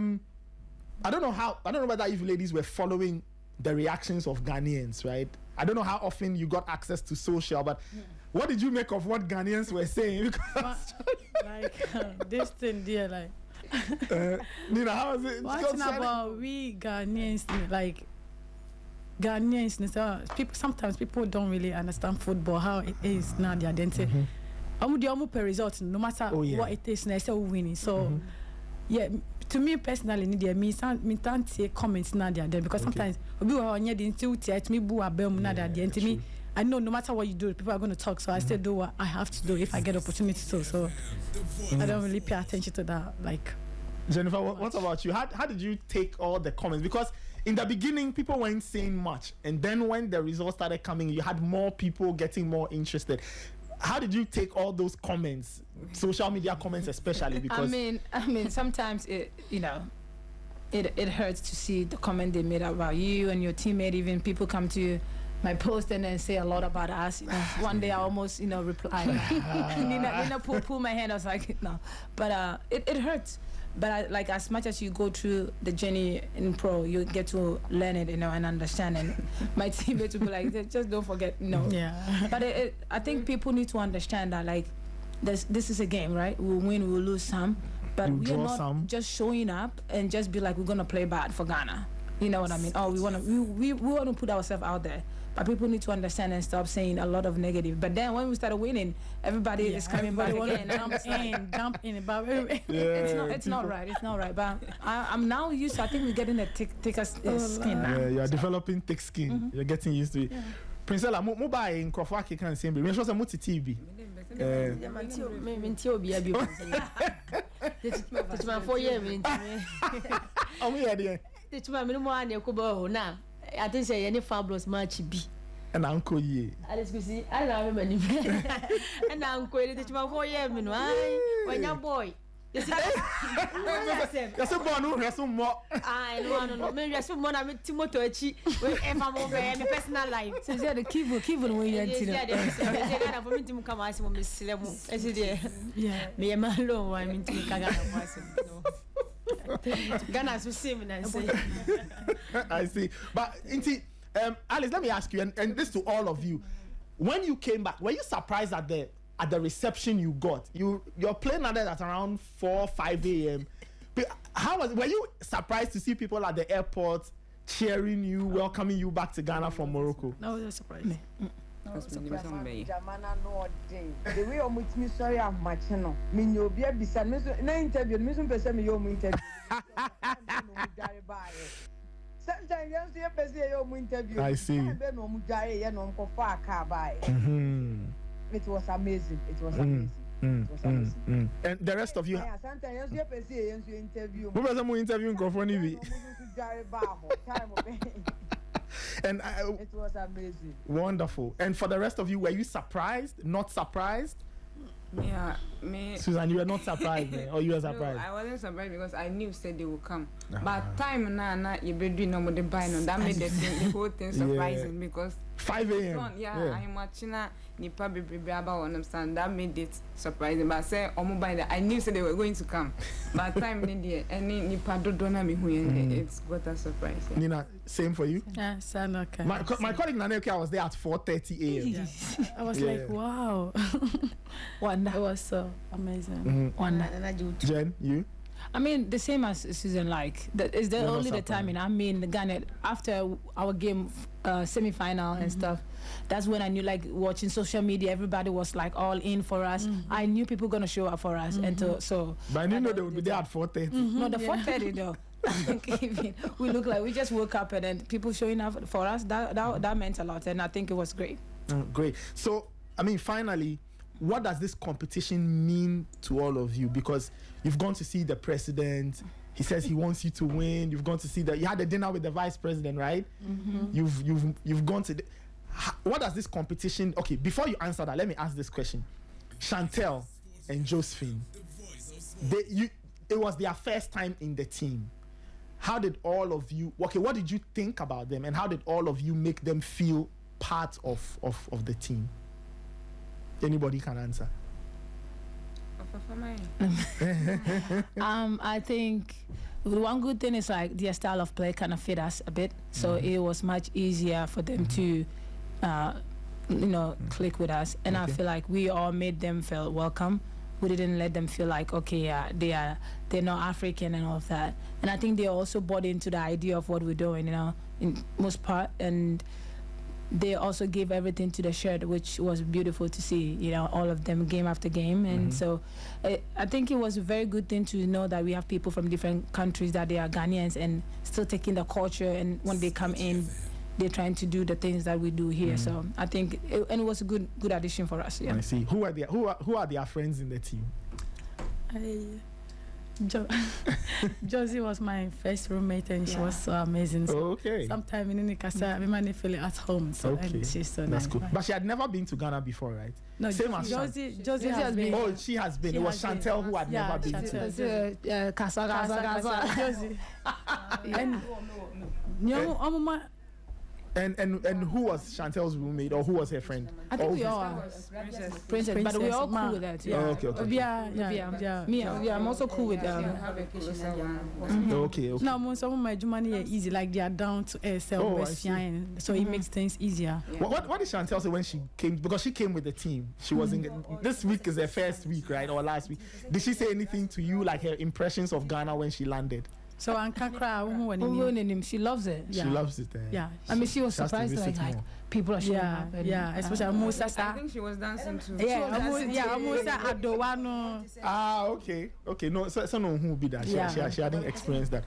Speaker 1: don't know whether you ladies were following the reactions of Ghanaians, right? I don't know how often you got access to social, but what did you make of what Ghanaians were saying? Because
Speaker 2: this thing there, like
Speaker 1: Nina, how is it?
Speaker 2: Watching about we Ghanaians, like Ghanaians, people sometimes people don't really understand football, how it is now the identity. I'm per result, no matter what it is, and I say winning. So yeah, to me personally, me can't say comments now there because sometimes we were on the me. I know no matter what you do, people are going to talk. So I still do what I have to do if I get opportunity to. So I don't really pay attention to that. Like
Speaker 1: Jennifer, what about you? How did you take all the comments? Because in the beginning, people weren't saying much, and then when the results started coming, you had more people getting more interested. How did you take all those comments, social media comments especially? Because
Speaker 3: I mean, sometimes it hurts to see the comment they made about you and your teammate. Even people come to my post and then say a lot about us. You know, one day I almost reply. Nina pull my hand. I was like, no, but it hurts. But like as much as you go through the journey in pro, you get to learn it, and understand. And my teammates will be like, just don't forget,
Speaker 2: Yeah.
Speaker 3: But I think people need to understand that like this is a game, right? We'll win, we'll lose some, but we are not just showing up and just be like we're gonna play bad for Ghana. You know what I mean? Oh, we want to put ourselves out there. But people need to understand and stop saying a lot of negative. But then when we started winning, everybody is coming back again.
Speaker 2: Jump in. But
Speaker 3: it's not right. It's not right. But I'm now used to. I think we're getting a thicker skin now.
Speaker 1: Yeah, you're developing thick skin. You're getting used to it. Princella, mobile in Crawford can say, "We should multi TV."
Speaker 7: I think say any fabulous match be.
Speaker 1: And Uncle Ye.
Speaker 7: I don't remember. And Uncle, it's my 4 years, when your boy. Yes,
Speaker 1: a boy who has some more.
Speaker 7: I know, maybe I saw one of Timotochi, wherever I'm over in the personal life. So, yeah, the Kivon way, I'm going to come as Miss Lemo. Yeah, me and my low, I mean, to Kagana. Ghana is similar.
Speaker 1: I see. But Alice, let me ask you, and this to all of you. When you came back, were you surprised at the reception you got? Your plane landed at around 4-5 a.m. Were you surprised to see people at the airport cheering you, welcoming you back to Ghana from Morocco?
Speaker 2: No, it was a surprise.
Speaker 6: Jamana no day. The way I'm with me, sorry, I'm my channel. Me no be beside me. No interview. Me some person me yo interview. Sometimes you see a person yo interview.
Speaker 1: I see.
Speaker 6: It was amazing. It was amazing.
Speaker 1: And the rest of you.
Speaker 6: Sometimes you see a person you interview.
Speaker 1: Who was the interview in Crawford? And
Speaker 6: it was amazing.
Speaker 1: Wonderful. And for the rest of you, were you surprised? Not surprised?
Speaker 4: Yeah, me.
Speaker 1: Susan, you were not surprised, or you were surprised?
Speaker 4: No, I wasn't surprised because I knew said they would come. But time now you be doing no more the buy no. That made the whole thing surprising because
Speaker 1: 5 a.m.
Speaker 4: Yeah, I'm watching Nipa baby about understand. That made it surprising. But I said I knew said they were going to come. But time any Nipa don't know me who it's got a surprise. Yeah.
Speaker 1: Nina, same for you?
Speaker 2: Yeah, okay.
Speaker 1: My colleague Naneke was there at 4:30 a.m.
Speaker 2: Yeah. I was like, wow. It was so amazing.
Speaker 1: Jen, you?
Speaker 3: I mean, the same as Susan. Like, is there only the timing? I mean, Ghana after our game, semi-final and stuff. That's when I knew, like, watching social media, everybody was like all in for us. I knew people gonna show up for us, and so.
Speaker 1: But I didn't know they would be there at 4:30.
Speaker 3: No, the 4:30 though. We look like we just woke up and then people showing up for us. That meant a lot, and I think it was great.
Speaker 1: Great. So, I mean, finally, what does this competition mean to all of you? Because you've gone to see the president, He says he wants you to win. You've gone to see that. You had a dinner with the vice president, right? You've gone to. What does this competition? Okay, before you answer that, let me ask this question. Chantel and Josephine, it was their first time in the team. How did all of you? Okay, what did you think about them, and how did all of you make them feel part of the team? Anybody can answer.
Speaker 3: I think the one good thing is like their style of play kind of fit us a bit, so it was much easier for them to click with us, and I feel like we all made them feel welcome. We didn't let them feel like they're not African and all of that, and I think they also bought into the idea of what we're doing, in most part, and they also gave everything to the shirt, which was beautiful to see, all of them game after game. And so I think it was a very good thing to know that we have people from different countries, that they are Ghanaians and still taking the culture, and when they come in, they're trying to do the things that we do here. So I think it was a good addition for us. Yeah.
Speaker 1: I see. Who are their friends in the team?
Speaker 2: Josie was my first roommate, and she was so amazing. So
Speaker 1: okay.
Speaker 2: Sometimes in Nikasa, we might feel at home. So and she's so
Speaker 1: that's
Speaker 2: nice.
Speaker 1: cool. But she had never been to Ghana before, right?
Speaker 2: No,
Speaker 1: same as
Speaker 2: Josie has been.
Speaker 1: Oh, she has been. It was Chantel who had never been to.
Speaker 2: Josie.
Speaker 1: And who was Chantel's roommate, or who was her friend?
Speaker 3: I think we all are Princess, but we all cool with that. Yeah.
Speaker 1: Oh, okay.
Speaker 3: Yeah, I'm also cool with them.
Speaker 1: Okay.
Speaker 2: Now, some of my money are easy, like they are down to ASL, so it makes things easier.
Speaker 1: Yeah. What did Chantel say when she came? Because she came with the team. She was in. This week is her first week, right, or last week? Did she say anything to you, like her impressions of Ghana when she landed?
Speaker 2: So
Speaker 3: she loves it.
Speaker 1: Yeah. She loves it.
Speaker 2: Yeah.
Speaker 3: I mean, she was surprised like people are showing up.
Speaker 2: Yeah, especially Musa.
Speaker 4: I think she was dancing too.
Speaker 2: Musa Adowano.
Speaker 1: Okay. No, so no who will be that. She hadn't experienced that.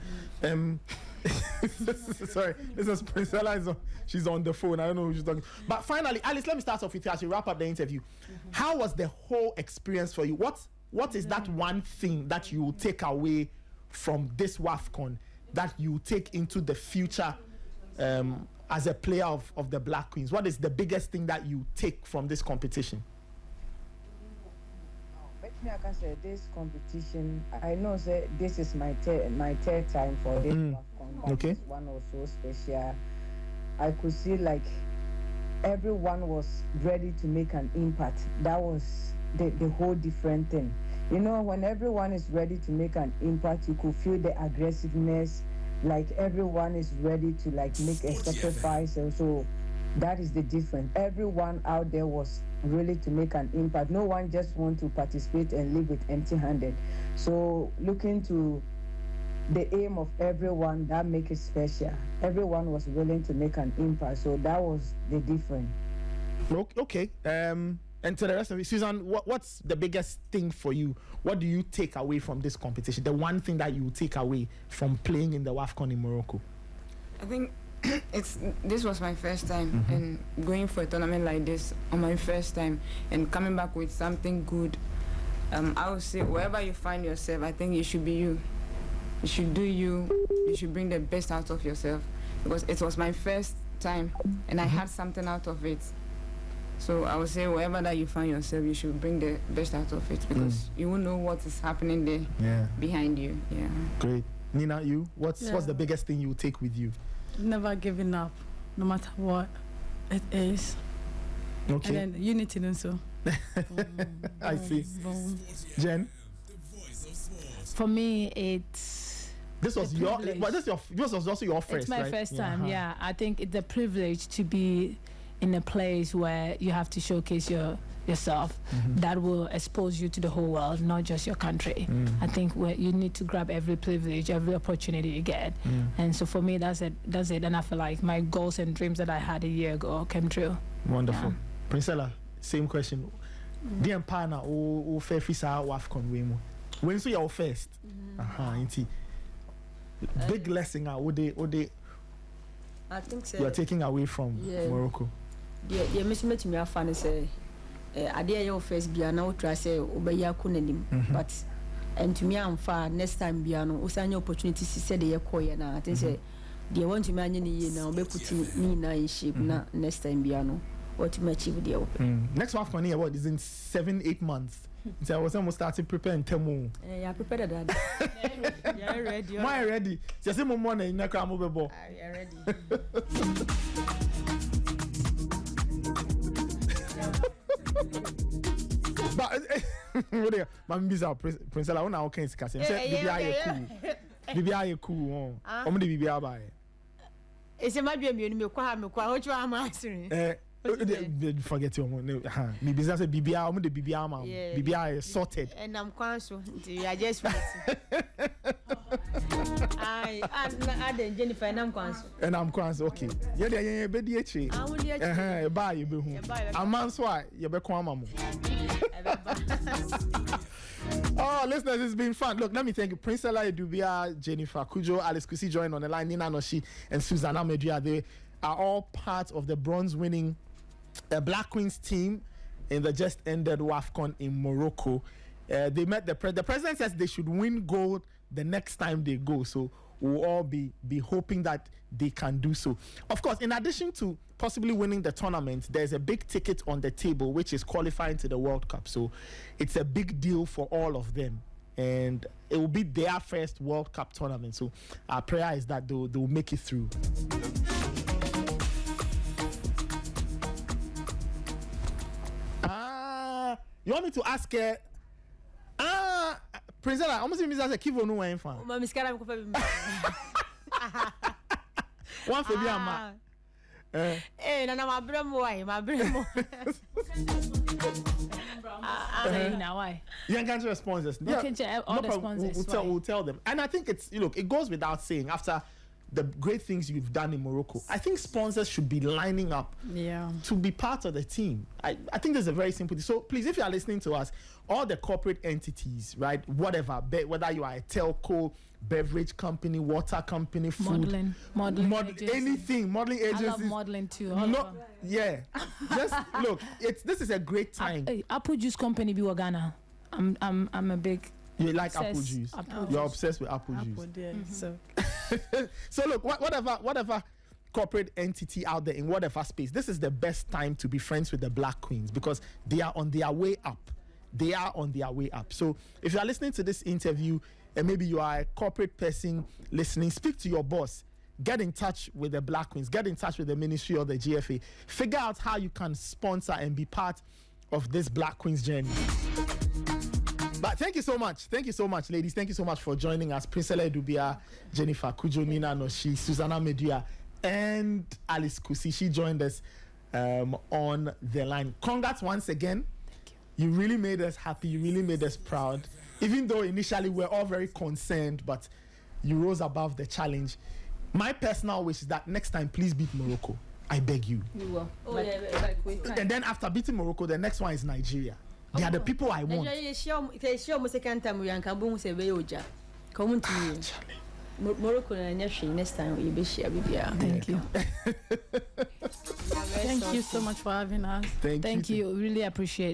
Speaker 1: Sorry, this is Princella. She's on the phone. I don't know who she's talking. But finally, Alice, let me start off with you as we wrap up the interview. How was the whole experience for you? What is that one thing that you will take away from this WAFCON that you take into the future as a player of the Black Queens? What is the biggest thing that you take from this competition?
Speaker 6: Like I said, this competition, I know that this is my third time for this WAFCON, but this one was so special. I could see like everyone was ready to make an impact. That was the whole different thing. When everyone is ready to make an impact, you could feel the aggressiveness, like everyone is ready to like make a sacrifice. So that is the difference. Everyone out there was really to make an impact. No one just want to participate and leave it empty-handed. So looking to the aim of everyone, that make it special. Everyone was willing to make an impact. So that was the difference.
Speaker 1: Okay. And to the rest of it, Susan, what's the biggest thing for you? What do you take away from this competition? The one thing that you take away from playing in the WAFCON in Morocco?
Speaker 4: I think this was my first time, and going for a tournament like this on my first time and coming back with something good. I would say wherever you find yourself, I think you should be you. You should do you. You should bring the best out of yourself, because it was my first time and I had something out of it. So I would say wherever that you find yourself, you should bring the best out of it, because you will know what is happening there behind you. Yeah.
Speaker 1: Great. Nina, you? What's the biggest thing you take with you?
Speaker 2: Never giving up, no matter what it is.
Speaker 1: Okay.
Speaker 2: And then unity and so.
Speaker 1: I see. Jen?
Speaker 3: For me, this was
Speaker 1: also your first.
Speaker 3: It's my first time. Yeah, I think it's a privilege to be in a place where you have to showcase yourself, that will expose you to the whole world, not just your country. I think you need to grab every privilege, every opportunity you get. And so for me, that's it. And I feel like my goals and dreams that I had a year ago came true.
Speaker 1: Wonderful. Princella, same question. The Empana or fair fisa WAFCON wemo. When so your first? Big lesson
Speaker 7: I think so.
Speaker 1: You are taking away from Morocco.
Speaker 7: Yeah, me me afane say idea your first bia na try say obeya kunanim, but and to me I'm far next time biano usanya opportunity said the year na I think say they want to manage ni na be put Nina in shape na next time biano what to achieve the
Speaker 1: next WAFCON here what is in 7-8 months. So I was almost starting preparing Temu.
Speaker 7: Yeah, prepared that. Yeah, ready.
Speaker 1: My ready. Just a moment in the crowd mobile.
Speaker 7: Yeah, ready.
Speaker 1: But I'm busy. Princella, when I okay, it's because BBI cool. I'm the BBI by.
Speaker 7: It's a matter of me. What you am answering?
Speaker 1: Forget your money. Me business BBI. I'm the BBI man. BBI is sorted.
Speaker 7: And I'm conscious. I just I Jennifer and I'm conscious.
Speaker 1: And I'm conscious. Okay. Yeah, bedi eche. Buy you be home. A man's why you be kwama. Oh, listeners, it's been fun. Look, let me thank you. Princella Adubea, Jennifer, Cudjoe, Alice Kusi joined on the line, Nina Norshie, and Susanna Medria. They are all part of the bronze-winning Black Queens team in the just ended WAFCON in Morocco. They met the president says they should win gold the next time they go. So we'll all be hoping that they can do so. Of course, in addition to possibly winning the tournament, there's a big ticket on the table, which is qualifying to the World Cup. So it's a big deal for all of them. And it will be their first World Cup tournament. So our prayer is that they'll make it through. You want me to ask her? Princella, I'm going to say Kivo no one fan.
Speaker 7: Mama skara ko fa bi.
Speaker 1: One for Ama.
Speaker 7: Na mabremo why? Mabremo.
Speaker 3: Now why?
Speaker 1: You can't respond this.
Speaker 3: Yeah, all the sponsors.
Speaker 1: We'll tell them. And I think it goes without saying, after the great things you've done in Morocco, I think sponsors should be lining up to be part of the team. I think there's a very simple thing. So please, if you are listening to us, all the corporate entities, right, whatever, whether you are a telco, beverage company, water company, food, modeling anything, modeling agencies.
Speaker 3: I love modeling too.
Speaker 1: Just look, this is a great time.
Speaker 3: Apple juice company be Ghana. I'm a big.
Speaker 1: You like apple juice. You're obsessed with apple juice.
Speaker 2: So
Speaker 1: so look, whatever corporate entity out there in whatever space, this is the best time to be friends with the Black Queens because they are on their way up. They are on their way up. So if you are listening to this interview and maybe you are a corporate person listening, speak to your boss. Get in touch with the Black Queens. Get in touch with the ministry or the GFA. Figure out how you can sponsor and be part of this Black Queens journey. But thank you so much. Thank you so much, ladies. Thank you so much for joining us. Princella Adubea, Jennifer, Cudjoe, Nina Norshie, Susanna Medria, and Alice Kusi. She joined us on the line. Congrats once again. You really made us happy. You really made us proud. Even though initially we're all very concerned, but you rose above the challenge. My personal wish is that next time, please beat Morocco. I beg you.
Speaker 7: You will.
Speaker 1: And then after beating Morocco, the next one is Nigeria. They are the people I want.
Speaker 7: Morocco next time you be share
Speaker 3: Thank you.
Speaker 2: Thank you so much for having us.
Speaker 1: Thank
Speaker 3: you. Really appreciate